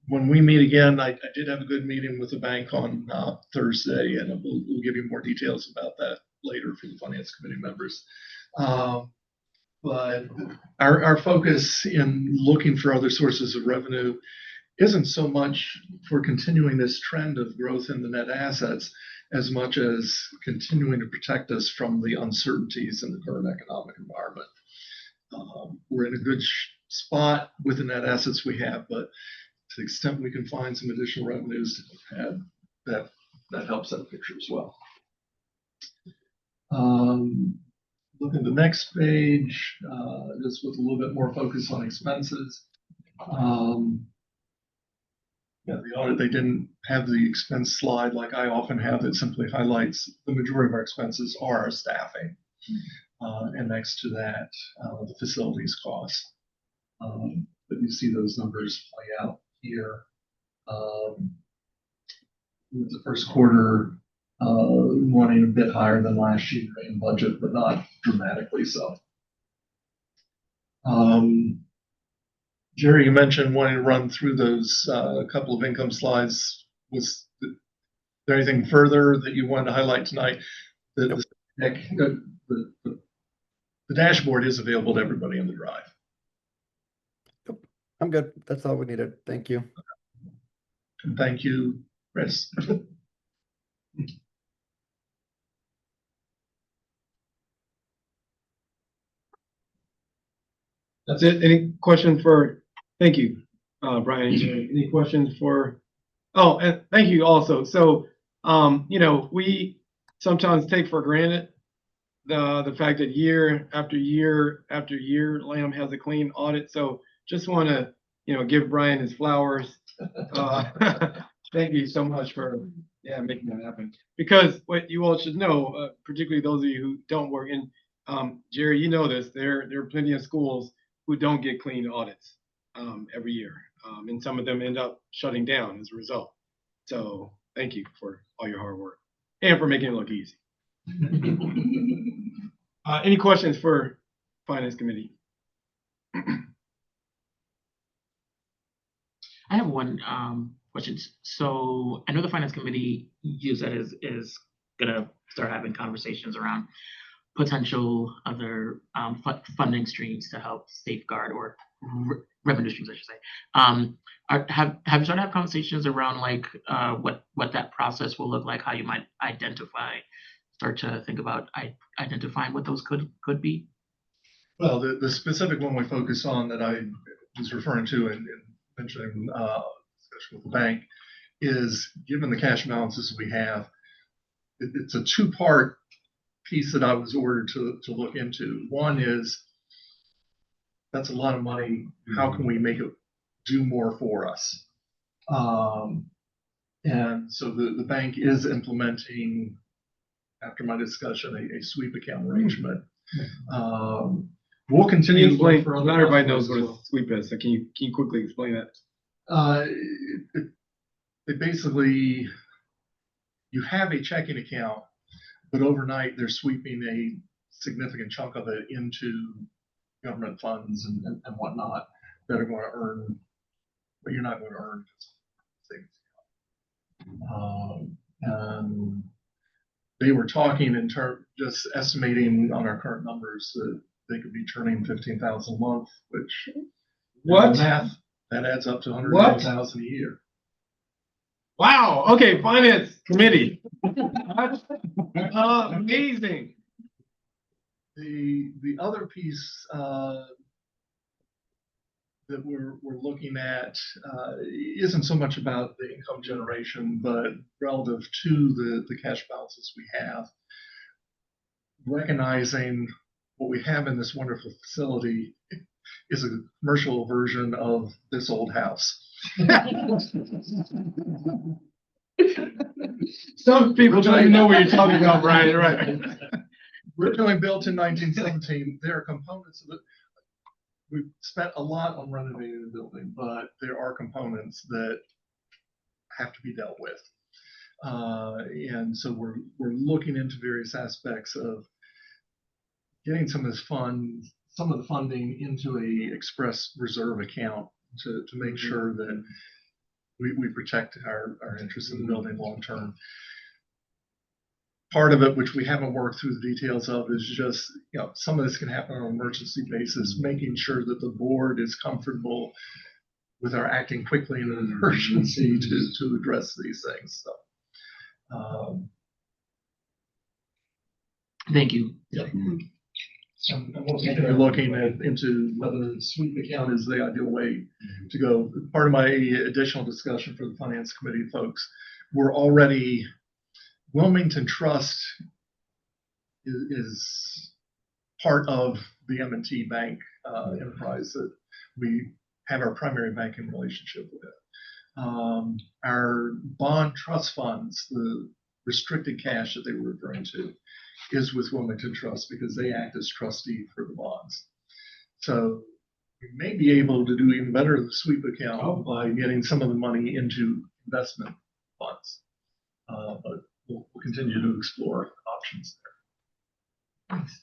when we meet again, I did have a good meeting with the bank on Thursday, and we'll give you more details about that later for the Finance Committee members. But our focus in looking for other sources of revenue isn't so much for continuing this trend of growth in the net assets as much as continuing to protect us from the uncertainties in the current economic environment. We're in a good spot with the net assets we have, but to the extent we can find some additional revenues, that helps that picture as well. Look at the next page, just with a little bit more focus on expenses. Yeah, the audit, they didn't have the expense slide like I often have that simply highlights the majority of our expenses are our staffing. And next to that, the facilities costs. But you see those numbers play out here. With the first quarter running a bit higher than last year in budget, but not dramatically so. Jerry, you mentioned wanting to run through those couple of income slides. Was there anything further that you wanted to highlight tonight? The dashboard is available to everybody in the drive. I'm good. That's all we needed. Thank you. And thank you, Chris. That's it. Any questions for, thank you, Brian. Any questions for, oh, and thank you also. So, you know, we sometimes take for granted the fact that year after year after year, Lamb has a clean audit. So just want to, you know, give Brian his flowers. Thank you so much for, making that happen. Because what you all should know, particularly those of you who don't work in, Jerry, you know this, there are plenty of schools who don't get clean audits every year. And some of them end up shutting down as a result. So thank you for all your hard work and for making it look easy. Any questions for Finance Committee? I have one question. So I know the Finance Committee, you said is gonna start having conversations around potential other funding streams to help safeguard or revenue streams, I should say. Have you started to have conversations around like what that process will look like, how you might start to think about identifying what those could be? Well, the specific one we focus on that I was referring to and mentioning discussion with the bank is, given the cash balances we have, it's a two-part piece that I was ordered to look into. One is, that's a lot of money. How can we make it do more for us? And so the bank is implementing, after my discussion, a sweep account arrangement. We'll continue to explain, look for other not everybody knows customers what as a sweep is, so can you quickly explain that? well. They basically, you have a checking account, but overnight they're sweeping a significant chunk of it into government funds and whatnot that are going to earn, but you're not going to earn. And they were talking in terms, just estimating on our current numbers that they could be turning 15,000 a month, which What? math that adds up to 180,000 a year. Wow, okay, Finance Committee. Amazing. The other piece that we're looking at isn't so much about the income generation, but relative to the cash balances we have. Recognizing what we have in this wonderful facility is a commercial version of this old house. Some people don't even know what you're talking about, Brian, right? Originally built in 1917, there are components of it. We've spent a lot on renovating the building, but there are components that have to be dealt with. And so we're looking into various aspects of getting some of the funding into a express reserve account to make sure that we protect our interest in the building long term. Part of it, which we haven't worked through the details of, is just, some of this can happen on an emergency basis, making sure that the board is comfortable with our acting quickly in an emergency to address these things. So, Thank you. yeah. And we'll continue looking into whether the sweep account is the ideal way to go. Part of my additional discussion for the Finance Committee folks, we're already, Wilmington Trust is part of the M&T Bank enterprise that we have our primary banking relationship with. Our bond trust funds, the restricted cash that they were referring to, is with Wilmington Trust because they act as trustee for the bonds. So we may be able to do even better in the sweep account by getting some of the money into investment funds. But we'll continue to explore options there. Thanks.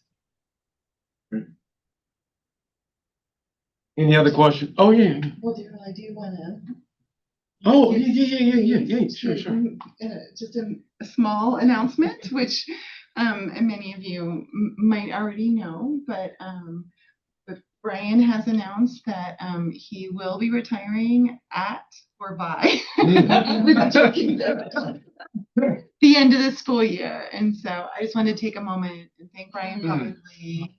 Any other questions? Oh, yeah. Well, Daryl, I do want to. Oh, yeah, sure. Just a small announcement, which many of you might already know, but Brian has announced that he will be retiring at or by the end of the school year. And so I just wanted to take a moment and thank Brian publicly.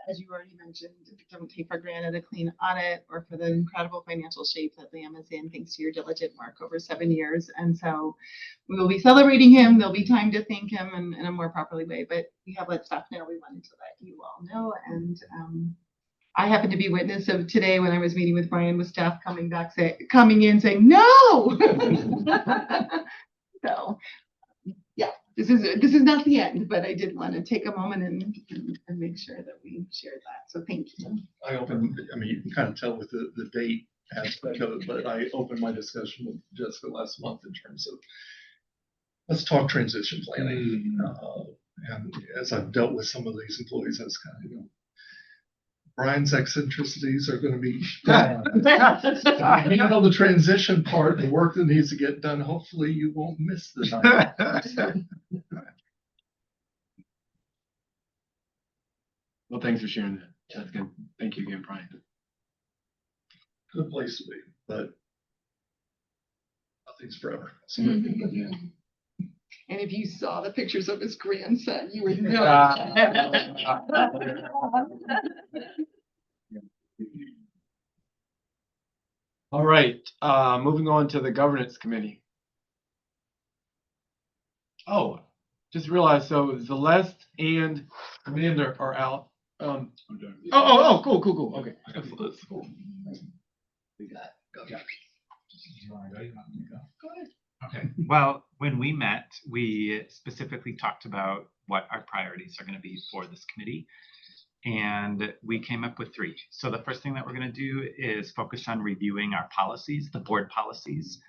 As you already mentioned, don't take for granted a clean audit or for the incredible financial shape that LAM is in, thanks to your diligent work over 7 years. And so we will be celebrating him. There'll be time to thank him in a more properly way, but we have let staff know we wanted to let you all know. And I happened to be witness of today when I was meeting with Brian with staff coming in saying, no! So yeah, this is not the end, but I did want to take a moment and make sure that we shared that. So thank you. You can kind of tell with the date aspect of it, but I opened my discussion with Jessica last month in terms of let's talk transition planning. And as I've dealt with some of these employees, I was kind of, Brian's eccentricities are going to be handle the transition part, the work that needs to get done. Hopefully you won't miss the time. Well, thanks for sharing that. That's good. Thank you again, Brian. Good place to be, but nothing's forever. So, yeah. And if you saw the pictures of his grandson, you would know. All right, moving on to the Governance Committee. Oh, just realized, so Celeste and Amanda are out. Cool. Okay. Cool. We got go. Okay, well, when we met, we specifically talked about what our priorities are going to be for this committee. And we came up with 3. So the first thing that we're going to do is focus on reviewing our policies, the board policies,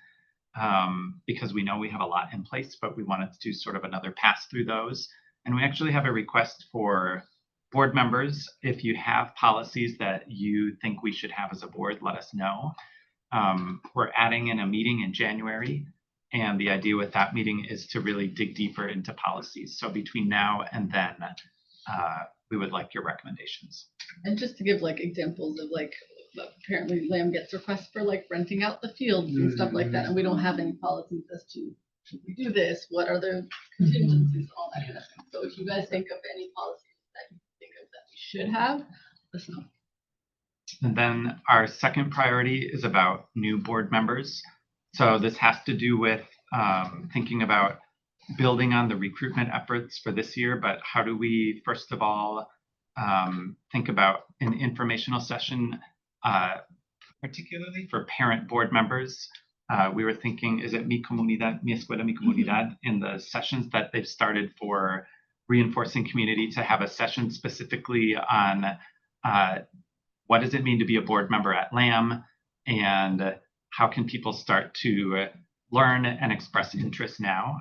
because we know we have a lot in place, but we wanted to do sort of another pass through those. And we actually have a request for board members. If you have policies that you think we should have as a board, let us know. We're adding in a meeting in January. And the idea with that meeting is to really dig deeper into policies. So between now and then, we would like your recommendations. And just to give like examples of like but apparently Lamb gets requests for like renting out the fields and stuff like that, and we don't have any policies as to, should we do this? What are the contingencies, all that kind of thing. So if you guys think of any policies that you think of that we should have, let us know. And then our second priority is about new board members. So this has to do with thinking about building on the recruitment efforts for this year, but how do we, first of all, think about an informational session, particularly for parent board members. We were thinking, is it Mi Comunidad, Mi Escuela, Mi Comunidad, in the sessions that they've started for reinforcing community, to have a session specifically on what does it mean to be a board member at Lamb, and how can people start to learn and express interest now.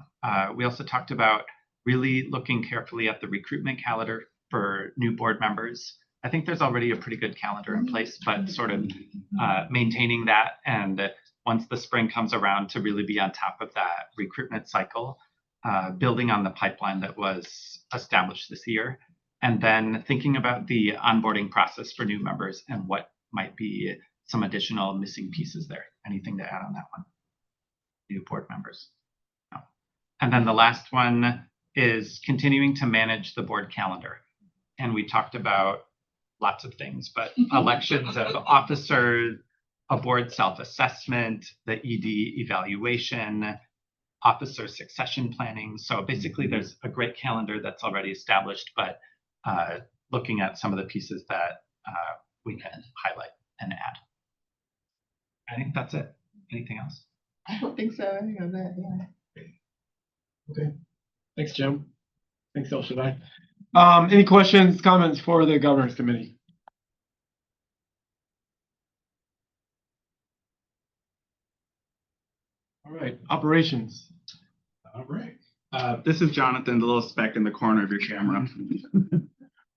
We also talked about really looking carefully at the recruitment calendar for new board members. I think there's already a pretty good calendar in place, but sort of maintaining that, and once the spring comes around, to really be on top of that recruitment cycle, building on the pipeline that was established this year, and then thinking about the onboarding process for new members and what might be some additional missing pieces there. Anything to add on that one? New board members. No. And then the last one is continuing to manage the board calendar. And we talked about lots of things, but elections of officers, a board self-assessment, the ED evaluation, officer succession planning. So basically there's a great calendar that's already established, but looking at some of the pieces that we can highlight and add. I think that's it. Anything else? I don't think so. I think of that, yeah. Okay. Thanks, Jim. Thanks, El Shaddai. Any questions, comments for the governance committee? All right, operations. All right. This is Jonathan, the little speck in the corner of your camera.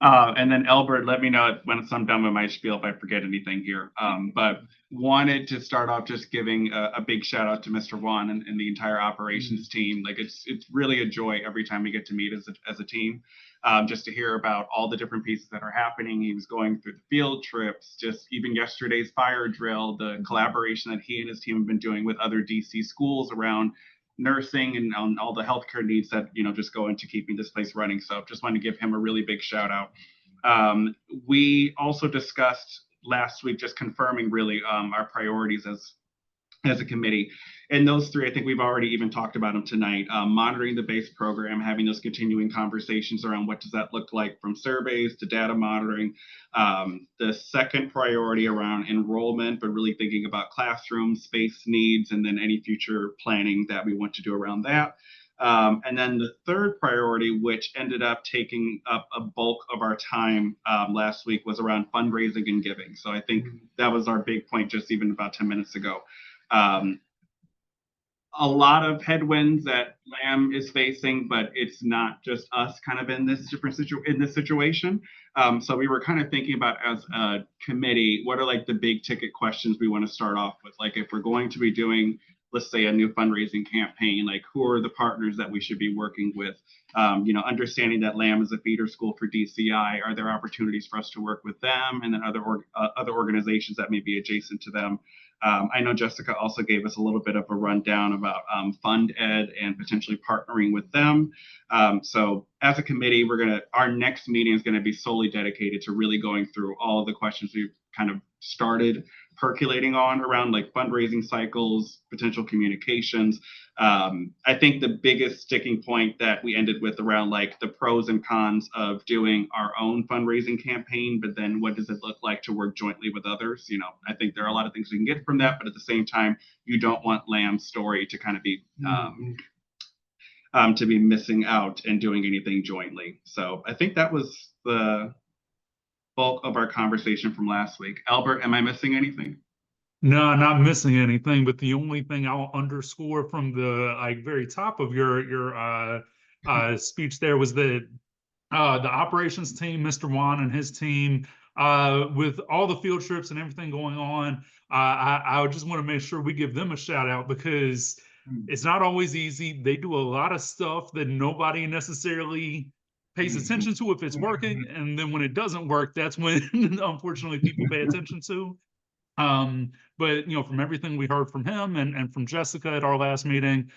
And then Albert, let me know when I'm done with my spiel if I forget anything here. But wanted to start off just giving a big shout out to Mr. Juan and the entire operations team. Like it's really a joy every time we get to meet as a team, just to hear about all the different pieces that are happening. He was going through the field trips, just even yesterday's fire drill, the collaboration that he and his team have been doing with other DC schools around nursing and all the healthcare needs that, you know, just go into keeping this place running. So just want to give him a really big shout out. We also discussed last week, just confirming really our priorities as a committee. And those three, I think we've already even talked about them tonight. Monitoring the base program, having those continuing conversations around what does that look like, from surveys to data monitoring. The second priority around enrollment, but really thinking about classroom space needs, and then any future planning that we want to do around that. And then the third priority, which ended up taking up a bulk of our time last week, was around fundraising and giving. So I think that was our big point just even about 10 minutes ago. A lot of headwinds that Lamb is facing, but it's not just us kind of in this situation. So we were kind of thinking about, as a committee, what are like the big ticket questions we want to start off with? Like if we're going to be doing, let's say, a new fundraising campaign, like who are the partners that we should be working with? You know, understanding that Lamb is a feeder school for DCI, are there opportunities for us to work with them, and then other organizations that may be adjacent to them? I know Jessica also gave us a little bit of a rundown about Fund Ed and potentially partnering with them. So as a committee, our next meeting is going to be solely dedicated to really going through all of the questions we've kind of started percolating on around like fundraising cycles, potential communications. I think the biggest sticking point that we ended with around like the pros and cons of doing our own fundraising campaign, but then what does it look like to work jointly with others? You know, I think there are a lot of things we can get from that, but at the same time, you don't want Lamb's story to kind of be to be missing out and doing anything jointly. So I think that was the bulk of our conversation from last week. Albert, am I missing anything? No, not missing anything, but the only thing I'll underscore from the very top of your speech there was that the operations team, Mr. Juan and his team, with all the field trips and everything going on, I just want to make sure we give them a shout out, because it's not always easy. They do a lot of stuff that nobody necessarily pays attention to if it's working, and then when it doesn't work, that's when unfortunately people pay attention to. But from everything we heard from him and from Jessica at our last meeting,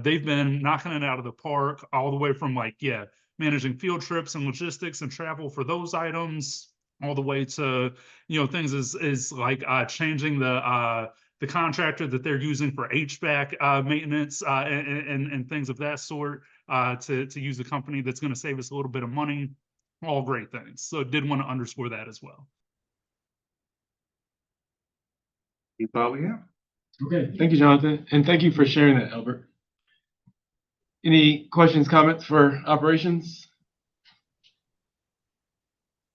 they've been knocking it out of the park, all the way from managing field trips and logistics and travel for those items, all the way to things is like changing the contractor that they're using for HVAC maintenance and things of that sort, to use a company that's going to save us a little bit of money. All great things. So did want to underscore that as well. You thought we have. Okay, thank you, Jonathan, and thank you for sharing that, Albert. Any questions, comments for operations?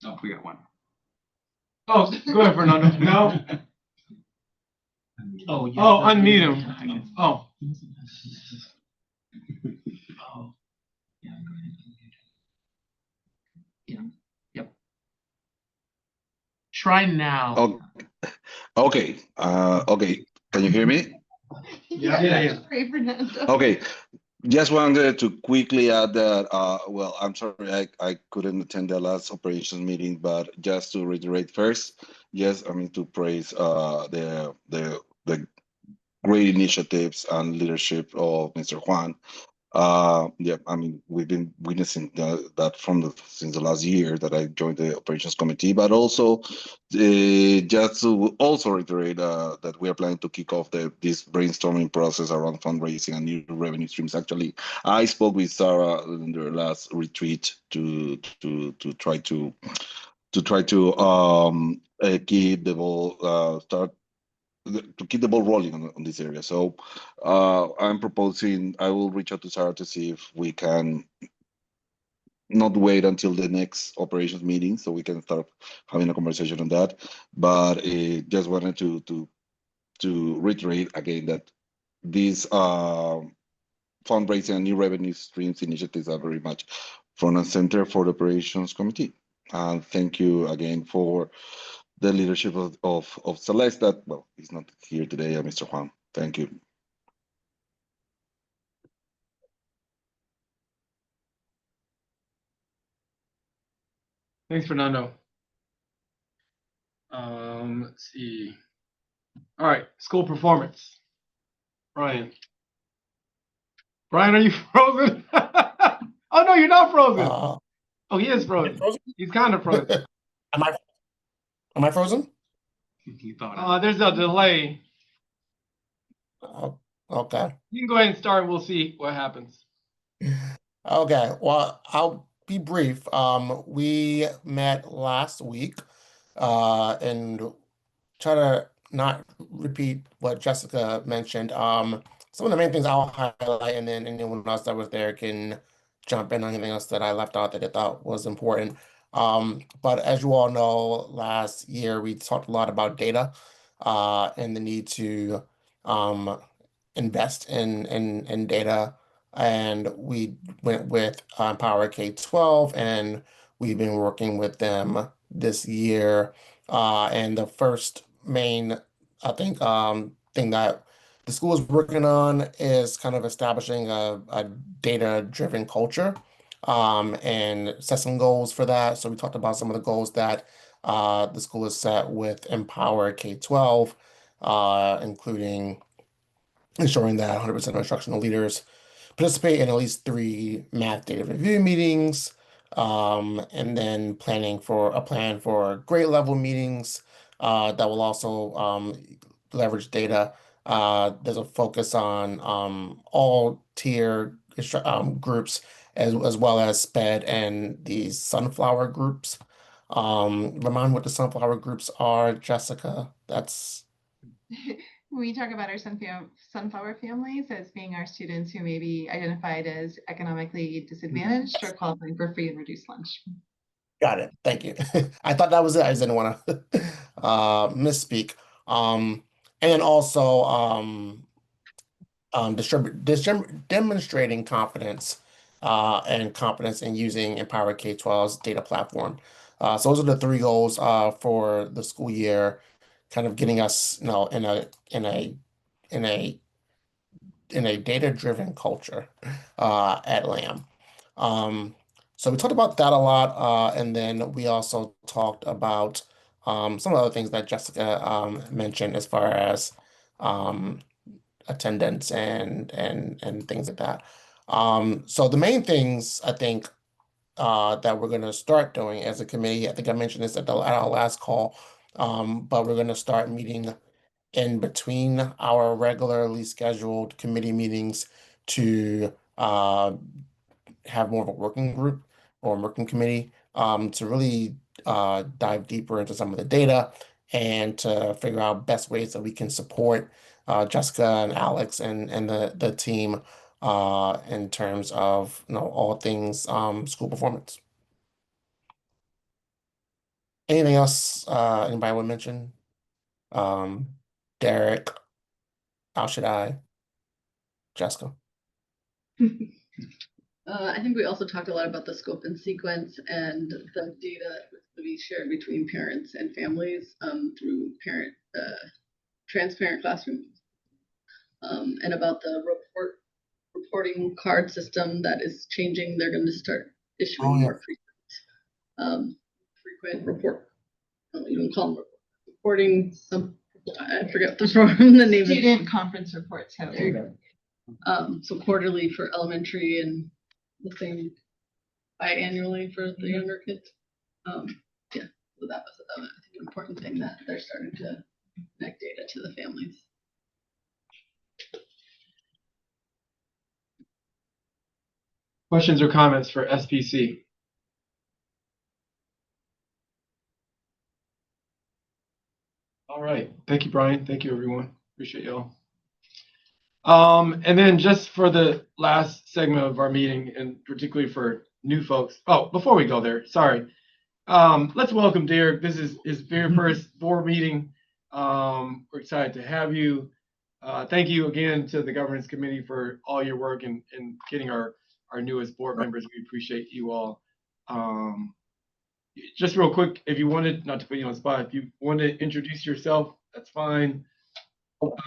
Oh, we got one. Oh, go ahead, Fernando. No? Oh, yeah. Oh, unmute him. Oh. Oh. Yeah, go ahead. Yeah, yep. Try now. Oh, okay, okay, can you hear me? Yeah. Pray, Fernando. Okay, just wanted to quickly add that, well, I'm sorry, I couldn't attend the last operations meeting, but just to reiterate first, yes, I mean, to praise the great initiatives and leadership of Mr. Juan. Yeah, I mean, we've been witnessing that since the last year that I joined the operations committee, but also just to also reiterate that we are planning to kick off this brainstorming process around fundraising and new revenue streams. Actually, I spoke with Sarah in their last retreat to try to keep the ball to keep the ball rolling on this area. So I'm proposing, I will reach out to Sarah to see if we can not wait until the next operations meeting so we can start having a conversation on that. But just wanted to reiterate again that these fundraising and new revenue streams initiatives are very much front and center for the operations committee. And thank you again for the leadership of Celeste that, well, he's not here today, Mr. Juan. Thank you. Thanks, Fernando. Let's see. All right, school performance. Brian. Brian, are you frozen? Oh no, you're not frozen. Oh, he is frozen. He's kind of frozen. Am I frozen? You thought There's a delay. Oh, okay. You can go ahead and start. We'll see what happens. Okay. Well, I'll be brief. We met last week, and try to not repeat what Jessica mentioned. Some of the main things I'll highlight, and then anyone else that was there can jump in on anything else that I left out that I thought was important. But as you all know, last year we talked a lot about data, and the need to invest in data. And we went with Empower K-12, and we've been working with them this year. And the first main, I think, thing that the school is working on is kind of establishing a data-driven culture, and set some goals for that. So we talked about some of the goals that the school has set with Empower K-12, including ensuring that 100% of instructional leaders participate in at least 3 math data review meetings, and then planning for a plan for grade level meetings that will also leverage data. There's a focus on all tier groups as well as SPED and the sunflower groups. Remind what the sunflower groups are, Jessica. That's We talk about our sunflower families as being our students who may be identified as economically disadvantaged or qualifying for free and reduced lunch. got it. Thank you. I thought that was it. I just didn't want to misspeak. And then also demonstrating confidence and competence in using Empower K-12's data platform. So those are the 3 goals for the school year, kind of getting us, in a data-driven culture at Lamb. So we talked about that a lot, and then we also talked about some of the things that Jessica mentioned as far as attendance and things like that. So the main things I think that we're going to start doing as a committee, I think I mentioned this at our last call, but we're going to start meeting in between our regularly scheduled committee meetings to have more of a working group or working committee to really dive deeper into some of the data and to figure out best ways that we can support Jessica and Alex and the team in terms of all things school performance. Anything else anybody would mention? Derek, how should I? Jessica. I think we also talked a lot about the scope and sequence and the data to be shared between parents and families through transparent classrooms, and about the reporting card system that is changing. They're going to start issuing more frequent report. You can call them reporting. I forget the name. Student conference reports. So quarterly for elementary and the same biannually for the younger kids. Yeah, so that was I think an important thing that they're starting to connect data to the families. Questions or comments for SPC? All right. Thank you, Brian. Thank you, everyone. Appreciate y'all. And then just for the last segment of our meeting, and particularly for new folks. Oh, before we go there, sorry. Let's welcome Derek. This is his very first board meeting. We're excited to have you. Thank you again to the governance committee for all your work in getting our newest board members. We appreciate you all. Just real quick, if you wanted, not to put you on the spot, if you want to introduce yourself, that's fine.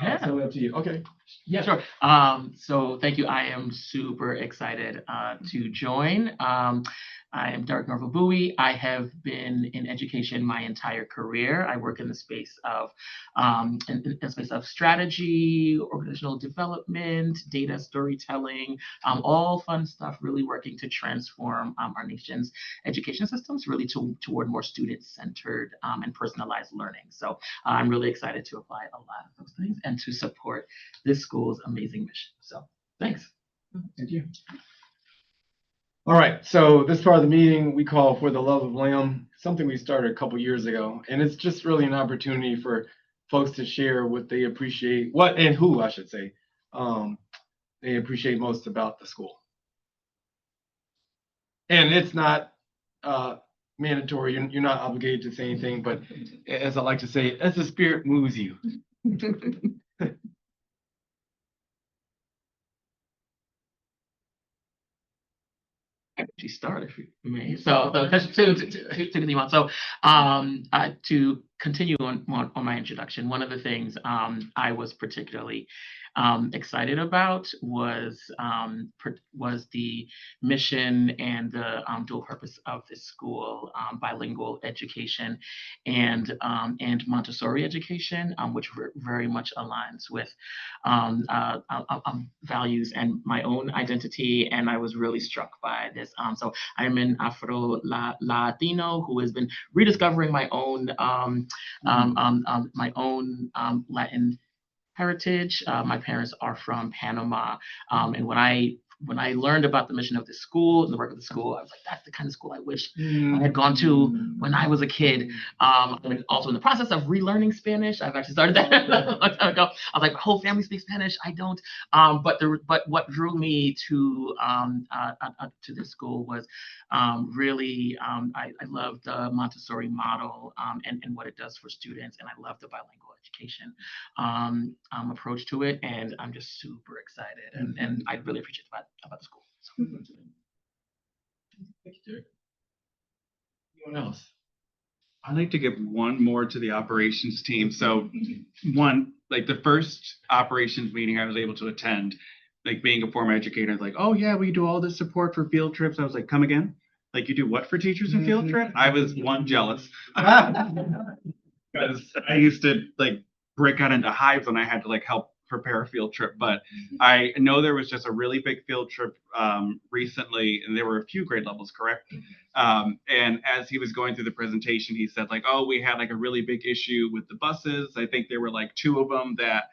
Yeah. So up to you. Okay. Yeah, sure. So thank you. I am super excited to join. I am Derek Norville Bowie. I have been in education my entire career. I work in the space of strategy, organizational development, data storytelling, all fun stuff, really working to transform our nation's education systems really toward more student-centered and personalized learning. So I'm really excited to apply a lot of those things and to support this school's amazing mission. So thanks. Thank you. All right, so this part of the meeting we call For the Love of Lamb, something we started a couple years ago, and it's just really an opportunity for folks to share what they appreciate, who I should say, they appreciate most about the school. And it's not mandatory, you're not obligated to say anything, but as I like to say, as the spirit moves you. Actually start if you may. So to continue on. So to continue on my introduction, one of the things I was particularly excited about was the mission and the dual purpose of this school, bilingual education and Montessori education, which very much aligns with values and my own identity. And I was really struck by this. So I'm an Afro-Latino who has been rediscovering my own Latin heritage. My parents are from Panama, and when I learned about the mission of the school and the work of the school, I was like, that's the kind of school I wish I had gone to when I was a kid. I'm also in the process of relearning Spanish. I've actually started that a long time ago. I was like, my whole family speaks Spanish. I don't. But what drew me to this school was really, I love the Montessori model and what it does for students, and I love the bilingual education approach to it, and I'm just super excited, and I really appreciate about the school. So. Thank you, Derek. Anyone else? I'd like to give one more to the operations team. So one, like the first operations meeting I was able to attend, like being a former educator, like, oh yeah, we do all this support for field trips. I was like, come again? like, you do what for teachers in field trip? I was one jealous. Because I used to like break out into hives when I had to like help prepare a field trip. But I know there was just a really big field trip recently, and there were a few grade levels, correct? And as he was going through the presentation, he said like, oh, we had like a really big issue with the buses. I think there were like 2 of them that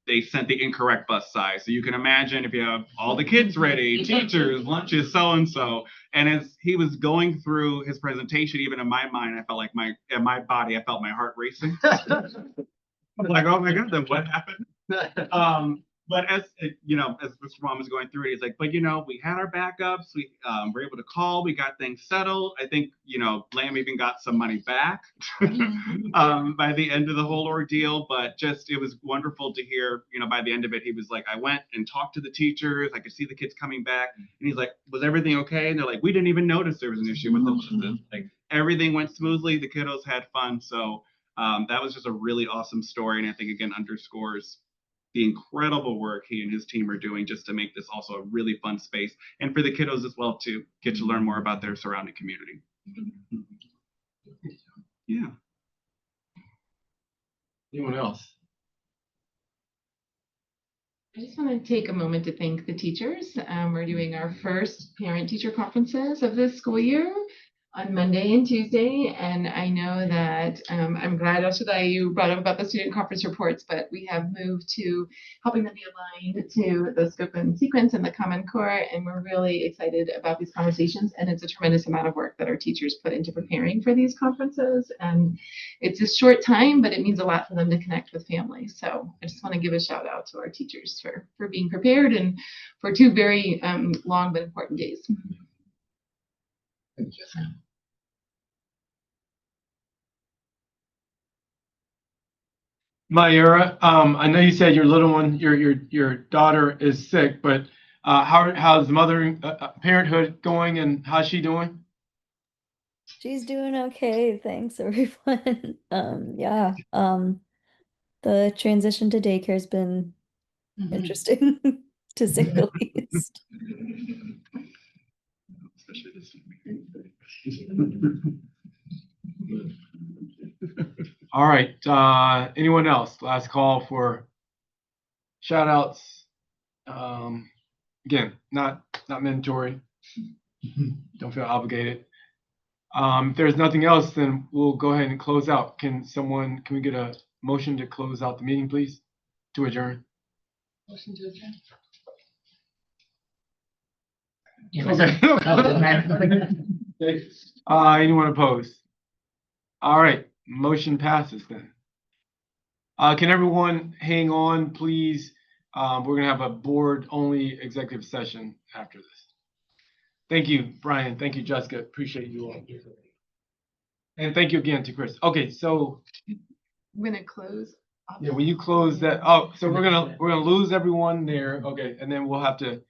they sent the incorrect bus size. So you can imagine if you have all the kids ready, teachers, lunches, so-and-so. And as he was going through his presentation, even in my mind, I felt like in my body, I felt my heart racing. I'm like, oh my God, then what happened? But as you know, as Mr. Ron was going through it, he's like, but you know, we had our backups. We were able to call. We got things settled. I think, you know, Lamb even got some money back by the end of the whole ordeal. But just, it was wonderful to hear, you know, by the end of it, he was like, I went and talked to the teachers. I could see the kids coming back. And he's like, was everything okay? And they're like, we didn't even notice there was an issue with the buses. Like, everything went smoothly. The kiddos had fun. So that was just a really awesome story. And I think, again, underscores the incredible work he and his team are doing just to make this also a really fun space, and for the kiddos as well to get to learn more about their surrounding community. Yeah. Anyone else? I just want to take a moment to thank the teachers. We're doing our first parent-teacher conferences of this school year on Monday and Tuesday, and I know that I'm glad also that you brought up about the student conference reports, but we have moved to helping them be aligned to the scope and sequence and the Common Core, and we're really excited about these conversations, and it's a tremendous amount of work that our teachers put into preparing for these conferences, and it's a short time, but it means a lot for them to connect with families. So I just want to give a shout out to our teachers for being prepared and for 2 very long but important days. Thank you, Jessica. Mayura, I know you said your little one, your daughter is sick, but how's mothering, parenthood going, and how's she doing? She's doing okay, thanks everyone. Yeah, the transition to daycare has been interesting to say the least. All right, anyone else? Last call for shout outs. Again, not mandatory. Don't feel obligated. If there's nothing else, then we'll go ahead and close out. Can we get a motion to close out the meeting, please? To adjourn. Motion to adjourn. Okay. Anyone opposed? All right, motion passes then. Can everyone hang on, please? We're gonna have a board-only executive session after this. Thank you, Brian. Thank you, Jessica. Appreciate you all. And thank you again to Chris. Okay, so I'm gonna close. yeah, when you close that, oh, so we're gonna lose everyone there. Okay, and then we'll have to